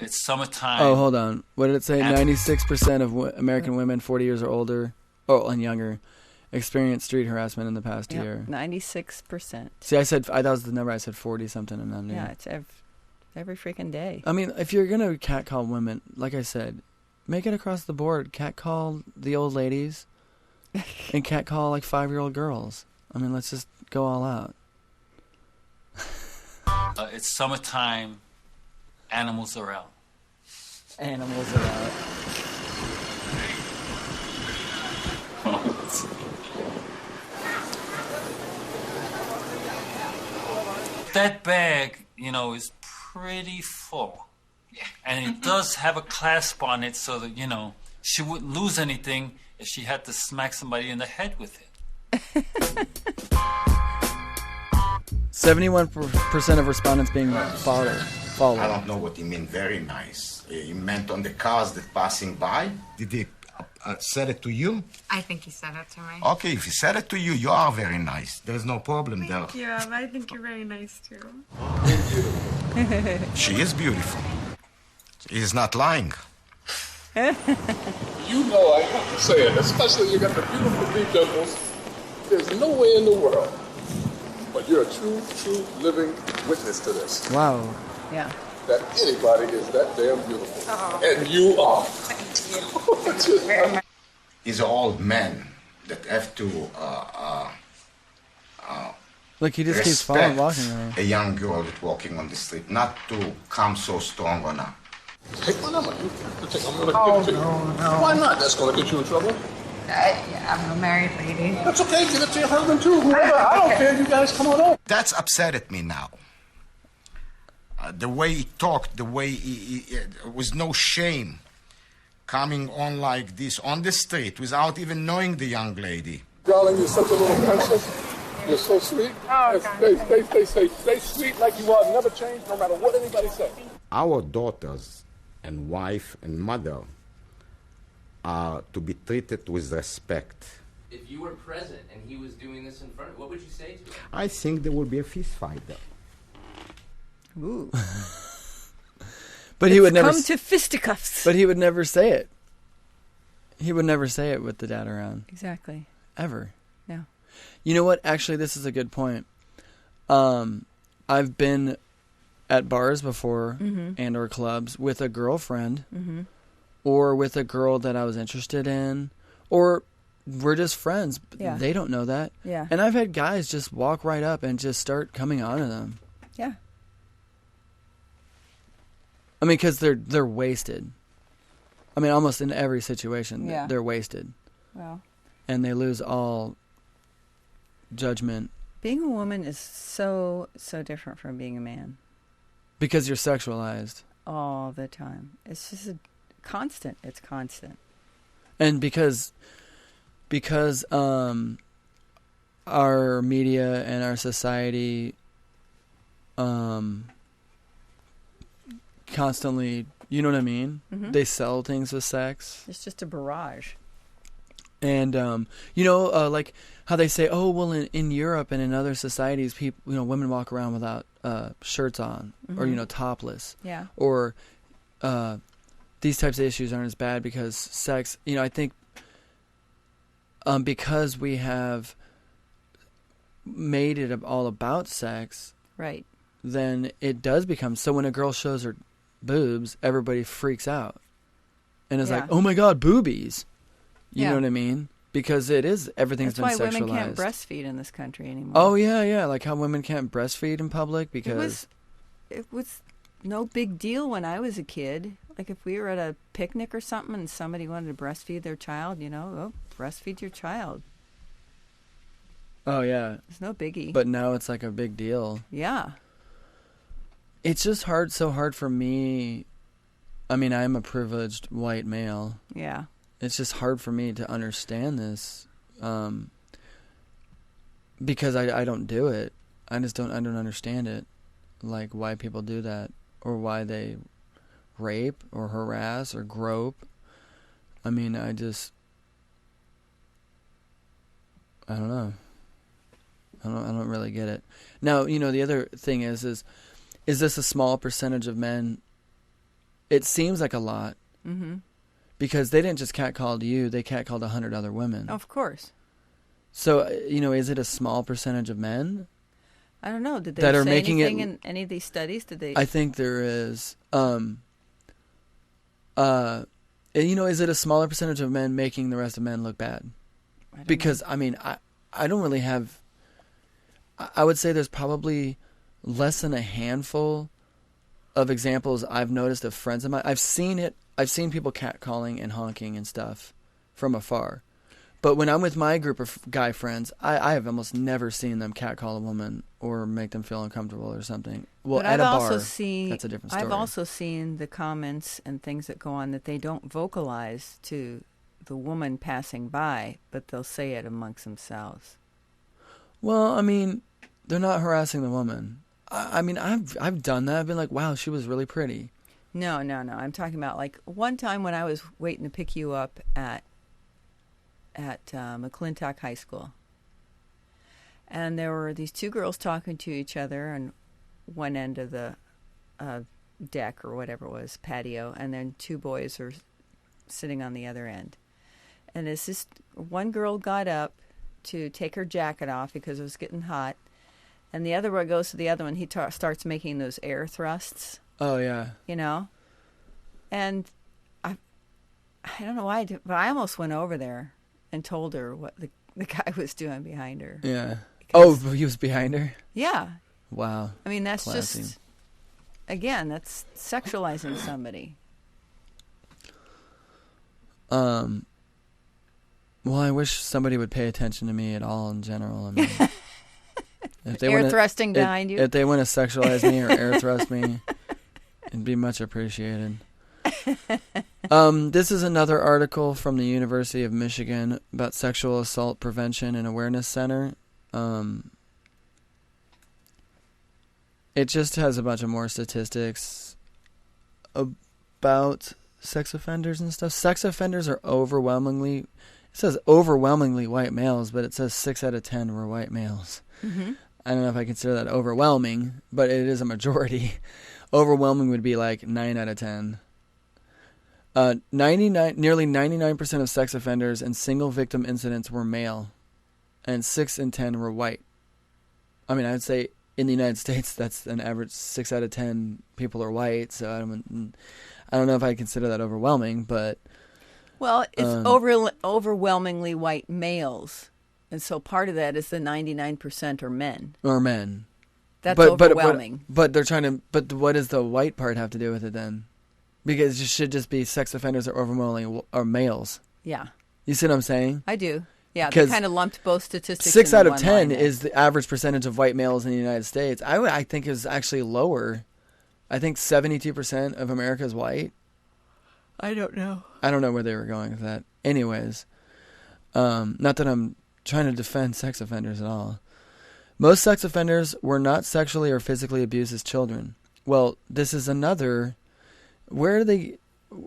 It's summertime. Oh, hold on. What did it say? 96% of American women 40 years or older, and younger, experienced street harassment in the past year. 96%. See, I thought that was the number. I said 40 something, and then yeah, it's every freaking day. I mean, if you're gonna catcall women, like I said, make it across the board. Catcall the old ladies, and catcall like 5-year-old girls. I mean, let's just go all out. It's summertime. Animals are out. Animals are out. That bag, is pretty full. Yeah. And it does have a clasp on it so that, she wouldn't lose anything if she had to smack somebody in the head with it. 71% of respondents being followed. I don't know what he meant very nice. He meant on the cars that passing by. Did he said it to you? I think he said it to me. Okay, if he said it to you, you are very nice. There's no problem there. Thank you. I think you're very nice too. She is beautiful. He is not lying. You know I have to say it, especially you got the beautiful big dimples. There's no way in the world but you're a true living witness to this. Wow. Yeah. That anybody is that damn beautiful. Oh. And you are. Thank you very much. It's all men that have to Look, he just keeps respect walking around. a young girl that's walking on the street, not to come so strong on her. Take my number. I'm gonna Oh, give it to you. no. Why not? That's gonna get you in trouble. Yeah, I'm a married lady. That's okay. Give it to your husband too. Whoever. I don't care. You guys come on over. That's upset at me now. The way he talked, the way with no shame, coming on like this on the street without even knowing the young lady. Darling, you're such a little princess. You're so sweet. Oh, Stay sweet like you are. Never change, no matter what anybody says. Our daughters and wife and mother are to be treated with respect. If you were present and he was doing this in front of you, what would you say to him? I think there will be a fist fight there. Ooh. But he would never come to fisticuffs. But he would never say it. He would never say it with the dad around. Exactly. Ever. No. You know what? Actually, this is a good point. I've been at bars before and or clubs with a girlfriend or with a girl that I was interested in, or we're just friends. Yeah. They don't know that. Yeah. And I've had guys just walk right up and just start coming on to them. Yeah. I mean, because they're wasted. I mean, almost in every situation, Yeah. they're wasted. Well. And they lose all judgment. Being a woman is so different from being a man. Because you're sexualized. All the time. It's just a constant. It's constant. And because our media and our society constantly, you know what I mean? They sell things with sex. It's just a barrage. And like how they say, oh well, in Europe and in other societies, people, women walk around without shirts on, or topless. Yeah. Or these types of issues aren't as bad because sex. I think because we have made it all about sex, right? Then it does become so. When a girl shows her boobs, everybody freaks out, and is like, "Oh my God, boobies!" You know what I mean? Because everything's That's been why sexualized. women can't breastfeed in this country anymore. Oh yeah, like how women can't breastfeed in public because it was no big deal when I was a kid. Like if we were at a picnic or something and somebody wanted to breastfeed their child, breastfeed your child. Oh yeah, it's no biggie. But now it's like a big deal. Yeah. It's just so hard for me. I mean, I'm a privileged white male. Yeah. It's just hard for me to understand this, because I don't do it. I don't understand it, like why people do that, or why they rape or harass or grope. I mean, I don't know. I don't really get it. Now, the other thing is this a small percentage of men? It seems like a lot. Mm-hmm. Because they didn't just catcall you, they catcalled 100 other women. Of course. So, is it a small percentage of men? I don't know. Did they that are say making anything it, in any of these studies? Did they? I think there is. Is it a smaller percentage of men making the rest of men look bad? Because, I mean, I don't really have... I would say there's probably less than a handful of examples I've noticed of friends of mine. I've seen it. I've seen people catcalling and honking and stuff from afar. But when I'm with my group of guy friends, I have almost never seen them catcall a woman or make them feel uncomfortable or something. Well, but at I've a bar, also seen, that's a different story. I've also seen the comments and things that go on that they don't vocalize to the woman passing by, but they'll say it amongst themselves. Well, I mean, they're not harassing the woman. I mean, I've done that. I've been like, wow, she was really pretty. No. I'm talking about like one time when I was waiting to pick you up at McClintock High School. And there were these two girls talking to each other on one end of the deck or whatever it was, patio, and then two boys were sitting on the other end. And it's just one girl got up to take her jacket off because it was getting hot, and the other boy goes to the other one. He starts making those air thrusts. Oh yeah. You know, and I don't know why I did, but I almost went over there and told her what the guy was doing behind her. Yeah. Oh, he was behind her? Yeah. Wow. I mean, that's Classy. just, again, that's sexualizing somebody. Well, I wish somebody would pay attention to me at all in general. I mean, if they air thrusting behind you. If they want to sexualize me or air thrust me, it'd be much appreciated. This is another article from the University of Michigan about Sexual Assault Prevention and Awareness Center. It just has a bunch of more statistics about sex offenders and stuff. Sex offenders are overwhelmingly, it says overwhelmingly white males, but it says 6 out of 10 were white males. Mm-hmm. I don't know if I consider that overwhelming, but it is a majority. Overwhelming would be like 9 out of 10. Nearly 99% of sex offenders and single victim incidents were male, and 6 in 10 were white. I mean, I would say in the United States, that's an average 6 out of 10 people are white. So I don't know if I consider that overwhelming, but well, it's overwhelmingly white males, and so part of that is the 99% are men. Or men. That's overwhelming. But they're trying to. But what does the white part have to do with it then? Because it should just be sex offenders are overwhelmingly are males. Yeah. You see what I'm saying? I do. Yeah, they kind of lumped both statistics. 6 into out of one 10 line is the average percentage of white males in the United States. I think is actually lower. I think 72% of America is white. I don't know. I don't know where they were going with that. Anyways, not that I'm trying to defend sex offenders at all. Most sex offenders were not sexually or physically abused as children. Well, this is another. Where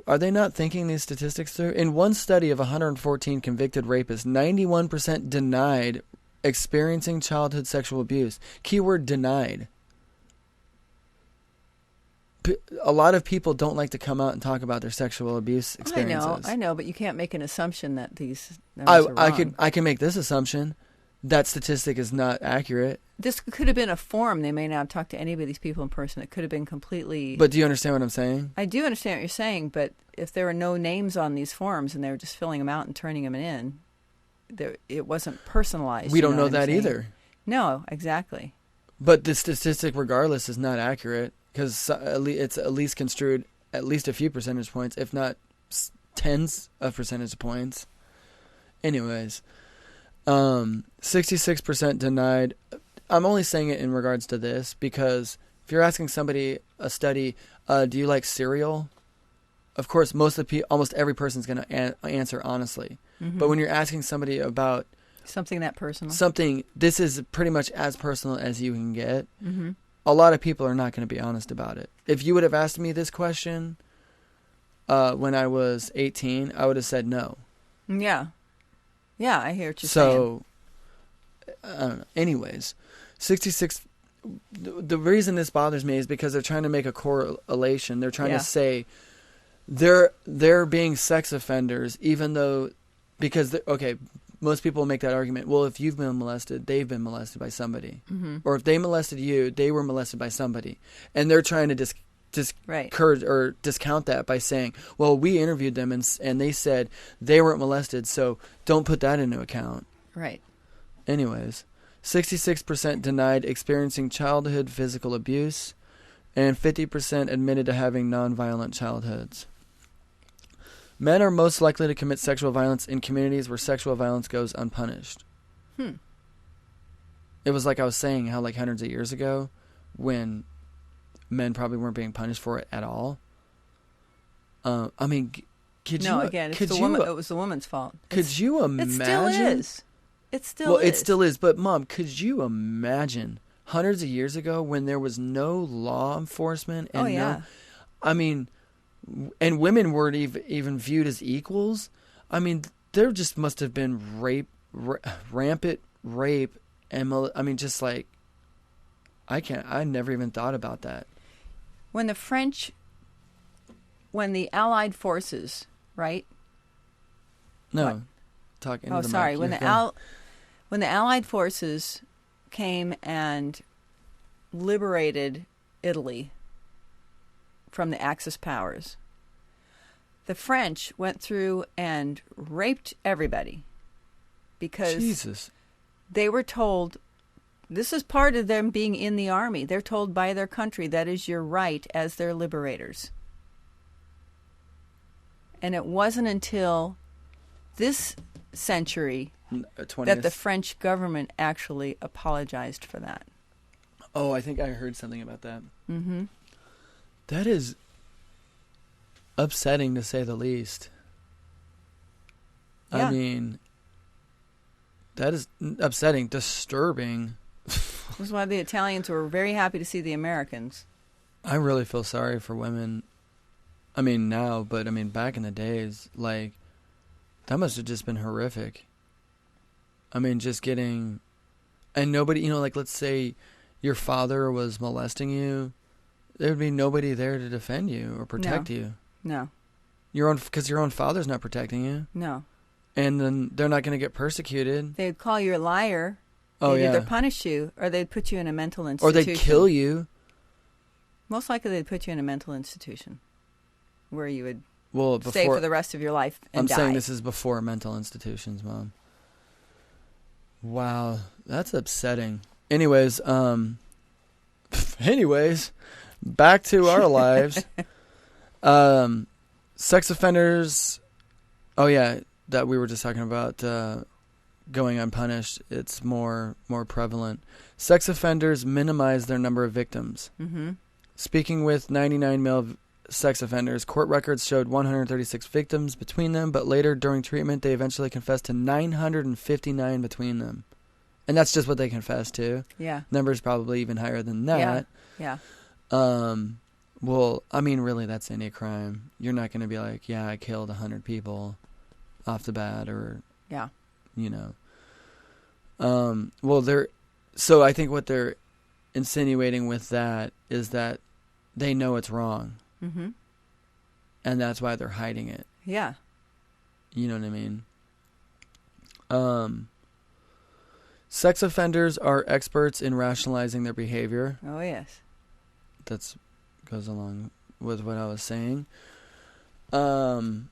are they not thinking these statistics through? In one study of 114 convicted rapists, 91% denied experiencing childhood sexual abuse. Keyword denied. A lot of people don't like to come out and talk about their sexual abuse experiences. I know, but you can't make an assumption that these numbers are wrong. I can make this assumption. That statistic is not accurate. This could have been a form. They may not have talked to any of these people in person. It could have been completely... But do you understand what I'm saying? I do understand what you're saying, but if there were no names on these forms and they were just filling them out and turning them in, it wasn't personalized. We don't know that either. No, exactly. But the statistic, regardless, is not accurate because it's at least construed at least a few percentage points, if not tens of percentage points. Anyways... 66% denied. I'm only saying it in regards to this because if you're asking somebody a study, do you like cereal? Of course, almost every person's going to answer honestly. Mm-hmm. But when you're asking somebody about something that personal, this is pretty much as personal as you can get. Mm-hmm. A lot of people are not going to be honest about it. If you would have asked me this question when I was 18, I would have said no. Yeah. Yeah, I hear what you're saying. So, I don't know. Anyways, 66. The reason this bothers me is because they're trying to make a correlation. They're trying to say they're being sex offenders, even though most people make that argument. Well, if you've been molested, they've been molested by somebody, mm-hmm. or if they molested you, they were molested by somebody, and they're trying to discourage or discount that by saying, well, we interviewed them and they said they weren't molested, so don't put that into account. Right. Anyways, 66% denied experiencing childhood physical abuse, and 50% admitted to having nonviolent childhoods. Men are most likely to commit sexual violence in communities where sexual violence goes unpunished. It was like I was saying, how like hundreds of years ago, when men probably weren't being punished for it at all. I mean, it was the woman's fault. Could you imagine? It still is. It still is. But Mom, could you imagine hundreds of years ago when there was no law enforcement and and women weren't even viewed as equals? I mean, there just must have been rampant rape, and just like I never even thought about that. When the Allied forces, right? No, talking. Oh, sorry. When the Allied forces came and liberated Italy from the Axis powers, the French went through and raped everybody because Jesus. They were told, this is part of them being in the army. They're told by their country that is your right as their liberators. And it wasn't until this century that the French government actually apologized for that. Oh, I think I heard something about that. Mm-hmm. That is upsetting, to say the least. Yeah. I mean, that is upsetting, disturbing. That's why the Italians were very happy to see the Americans. I really feel sorry for women. I mean, now, but I mean, back in the days, like, that must have just been horrific. I mean, just getting, and nobody, you know, like, let's say your father was molesting you, there would be nobody there to defend you or protect you. No. Because your own father's not protecting you. No. And then they're not going to get persecuted. They'd call you a liar. Oh, they'd yeah. either punish you or they'd put you in a mental Or institution. they'd kill you. Most likely they'd put you in a mental institution where you would Well, stay for the rest of your life and I'm die. saying this is before mental institutions, Mom. Wow, that's upsetting. Anyways, back to our lives. Sex offenders. Oh yeah, that we were just talking about going unpunished. It's more prevalent. Sex offenders minimize their number of victims. Mm-hmm. Speaking with 99 male sex offenders, court records showed 136 victims between them, but later during treatment, they eventually confessed to 959 between them. And that's just what they confessed to. Yeah. Numbers probably even higher than that. Yeah. Well, I mean, really, that's any crime. You're not going to be like, yeah, I killed 100 people off the bat, or, yeah, you know. Well, so I think what they're insinuating with that is that they know it's wrong. Mm-hmm. And that's why they're hiding it. Yeah. You know what I mean? Sex offenders are experts in rationalizing their behavior. Oh, yes. That's goes along with what I was saying. Wow.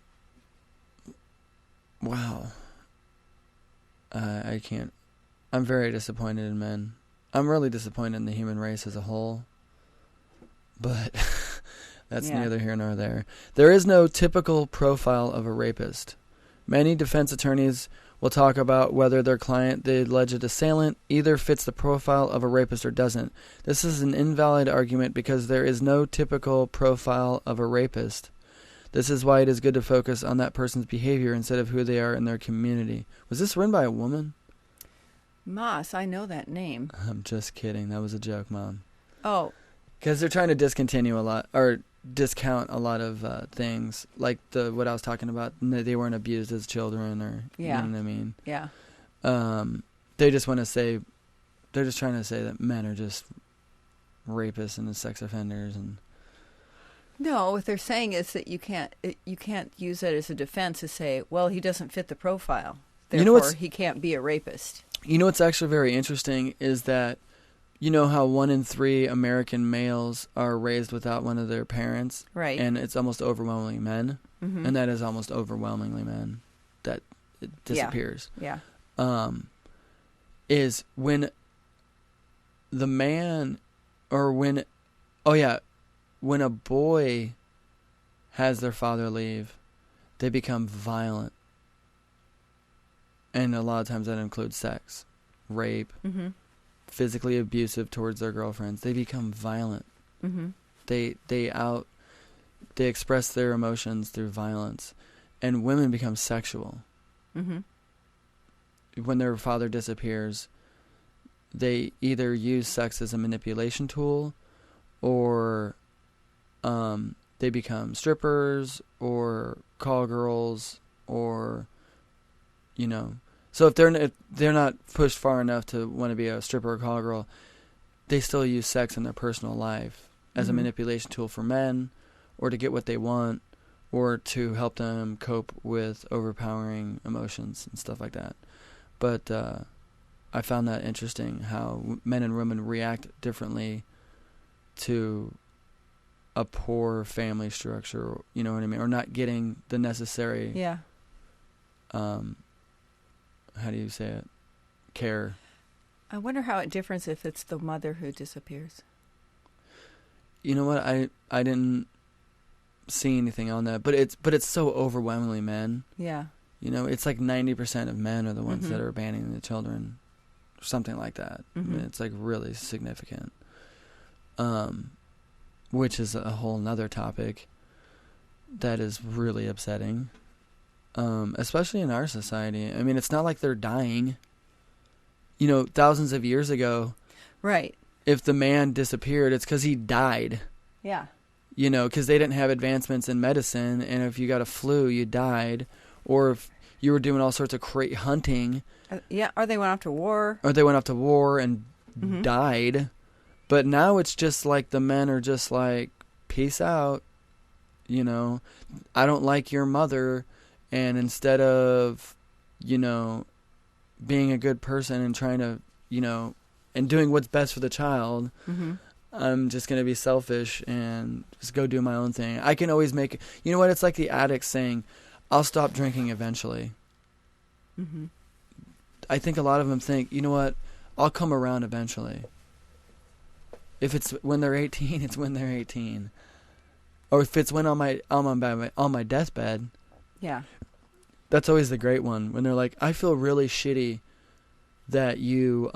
I can't. I'm very disappointed in men. I'm really disappointed in the human race as a whole. But that's neither here nor there. There is no typical profile of a rapist. Many defense attorneys will talk about whether their client, the alleged assailant, either fits the profile of a rapist or doesn't. This is an invalid argument because there is no typical profile of a rapist. This is why it is good to focus on that person's behavior instead of who they are in their community. Was this written by a woman? Moss, I know that name. I'm just kidding. That was a joke, Mom. Oh. Because they're trying to discontinue a lot, or discount a lot of things, like what I was talking about. They weren't abused as children, or you know what I mean. Yeah. They just want to say, they're just trying to say that men are just rapists and sex offenders, and no, what they're saying is that you can't use it as a defense to say, well, he doesn't fit the profile, therefore he can't be a rapist. You know what's actually very interesting is that, you know how 1 in 3 American males are raised without one of their parents? Right. And it's almost overwhelmingly men. Mm-hmm. And that is almost overwhelmingly men that it disappears. Yeah. Is when the man, or when a boy has their father leave, they become violent. And a lot of times that includes sex, rape, mm-hmm. physically abusive towards their girlfriends. They become violent. Mm-hmm. They express their emotions through violence. And women become sexual. Mm-hmm. When their father disappears, they either use sex as a manipulation tool, or they become strippers or call girls, or, you know. So if they're not pushed far enough to want to be a stripper or call girl, they still use sex in their personal life as a manipulation tool for men, or to get what they want, or to help them cope with overpowering emotions and stuff like that. But I found that interesting, how men and women react differently to a poor family structure, you know what I mean, or not getting the necessary how do you say it, care. I wonder how it differs if it's the mother who disappears. You know what, I didn't see anything on that, but it's so overwhelmingly men. Yeah. You know, it's like 90% of men are the ones that are abandoning the children, or something like that. I mean, it's like really significant. Which is a whole nother topic that is really upsetting, especially in our society. I mean, it's not like they're dying. You know, thousands of years ago, right? If the man disappeared, it's because he died. Yeah. You know, because they didn't have advancements in medicine, and if you got a flu, you died, or if you were doing all sorts of hunting. Or they went off to war. Or they went off to war and died. But now it's just like the men are just like, peace out, you know, I don't like your mother, and instead of, you know, being a good person and trying to, you know, and doing what's best for the child, I'm just going to be selfish and just go do my own thing. I can always make, you know what, it's like the addict saying, I'll stop drinking eventually. I think a lot of them think, you know what, I'll come around eventually. If it's when they're 18, it's when they're 18. Or if it's when on my deathbed. Yeah. That's always the great one. When they're like, I feel really shitty that you,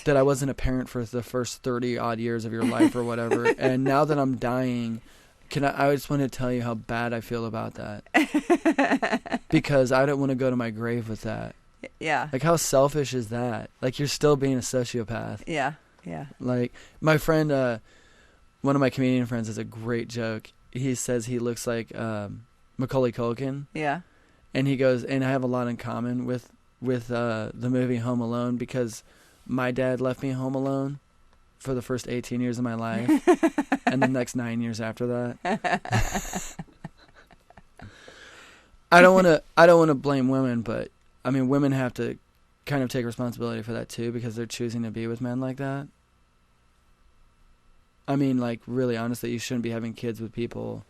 that I wasn't a parent for the first 30 odd years of your life or whatever. And now that I'm dying, I just want to tell you how bad I feel about that. Because I don't want to go to my grave with that. Yeah. Like, how selfish is that? Like, you're still being a sociopath. Yeah. Yeah. Like, my friend, one of my comedian friends has a great joke. He says he looks like Macaulay Culkin. Yeah. And he goes, and I have a lot in common with the movie Home Alone, because my dad left me home alone for the first 18 years of my life and the next 9 years after that. I don't want to blame women, but I mean, women have to kind of take responsibility for that too, because they're choosing to be with men like that. I mean, like, really honestly, you shouldn't be having kids with people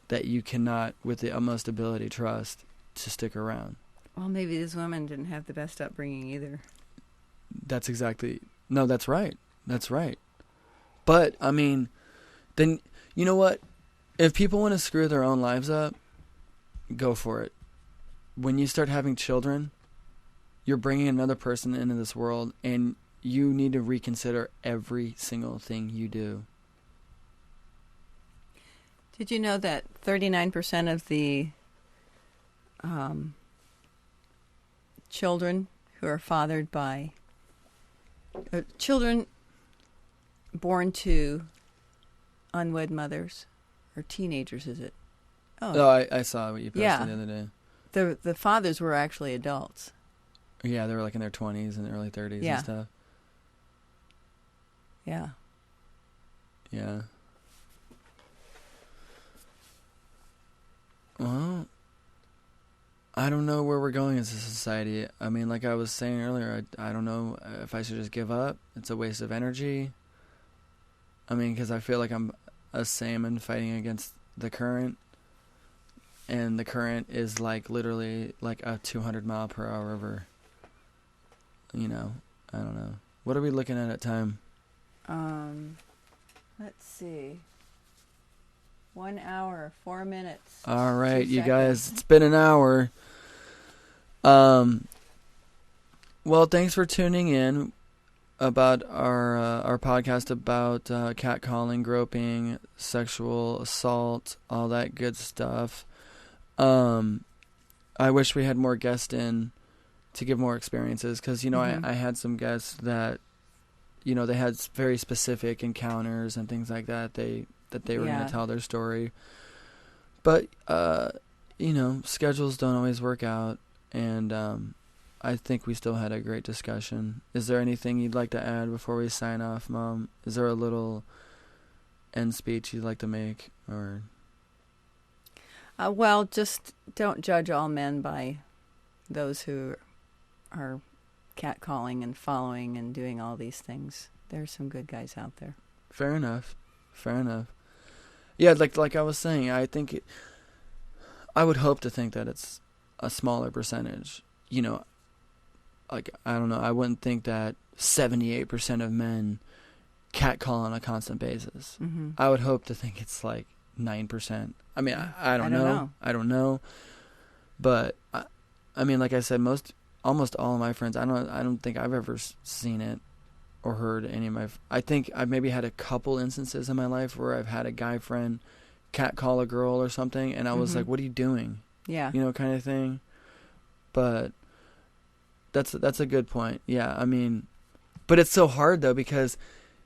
that you cannot, with the utmost ability, trust to stick around. Well, maybe these women didn't have the best upbringing either. That's right. That's right. But, I mean, then, you know what? If people want to screw their own lives up, go for it. When you start having children, you're bringing another person into this world, and you need to reconsider every single thing you do. Did you know that 39% of the children who are fathered by children born to unwed mothers or teenagers, is it? Oh, I saw what you posted the other day. The fathers were actually adults. Yeah, they were like in their 20s and early 30s and stuff. Yeah. Yeah. Well, I don't know where we're going as a society. I mean, like I was saying earlier, I don't know if I should just give up. It's a waste of energy. I mean, because I feel like I'm a salmon fighting against the current. And the current is like literally like a 200-mile-per-hour river. You know, I don't know. What are we looking at time? Let's see. 1 hour, 4 minutes. All right, you guys, it's been an hour. Well, thanks for tuning in about our podcast about catcalling, groping, sexual assault, all that good stuff. I wish we had more guests in to give more experiences, because, you know, I had some guests that, you know, they had very specific encounters and things like that. They were going to tell their story. But, you know, schedules don't always work out, and I think we still had a great discussion. Is there anything you'd like to add before we sign off, Mom? Is there a little end speech you'd like to make? Or well, just don't judge all men by those who are catcalling and following and doing all these things. There's some good guys out there. Fair enough. Yeah, like I was saying, I think I would hope to think that it's a smaller percentage. You know, like, I don't know, I wouldn't think that 78% of men catcall on a constant basis. Mm-hmm. I would hope to think it's like 9%. I mean, I don't know. I don't know. But I mean, like I said, almost all of my friends, I don't think I've ever seen it or heard any of my. I think I've maybe had a couple instances in my life where I've had a guy friend catcall a girl or something, and I was like, "What are you doing?" Yeah, you know, kind of thing. But that's a good point. Yeah, I mean, but it's so hard though, because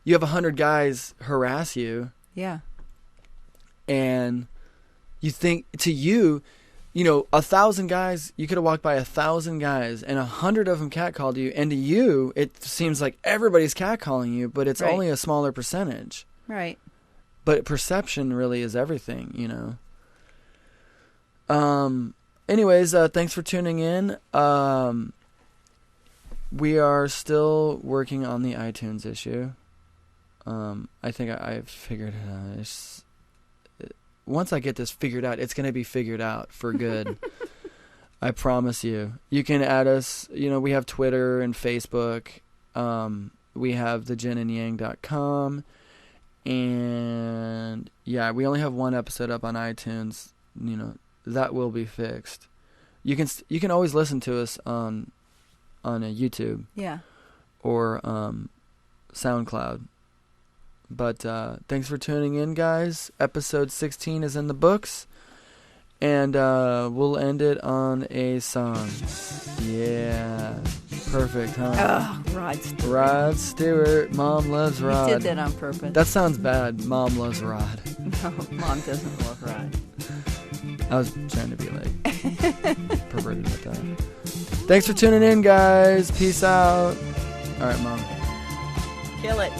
you have 100 guys harass you. Yeah. And you think, to you, you know, 1,000 guys, you could have walked by 1,000 guys and 100 of them catcalled you, and to you it seems like everybody's catcalling you, but it's only a smaller percentage. Right. But perception really is everything, you know. Anyways, thanks for tuning in. We are still working on the iTunes issue. I think I've figured it out. Once I get this figured out, it's going to be figured out for good. I promise you. You can add us. You know, we have Twitter and Facebook. We have theginandyang.com. And, yeah, we only have one episode up on iTunes. You know, that will be fixed. You can always listen to us on YouTube. Yeah. Or SoundCloud. But thanks for tuning in, guys. Episode 16 is in the books. And we'll end it on a song. Yeah. Perfect, huh? Oh, Rod Stewart. Rod Stewart. Mom loves Rod. You did that on purpose. That sounds bad. Mom loves Rod. No, Mom doesn't love Rod. I was trying to be like perverted with that. Thanks for tuning in, guys. Peace out. All right, Mom. Kill it.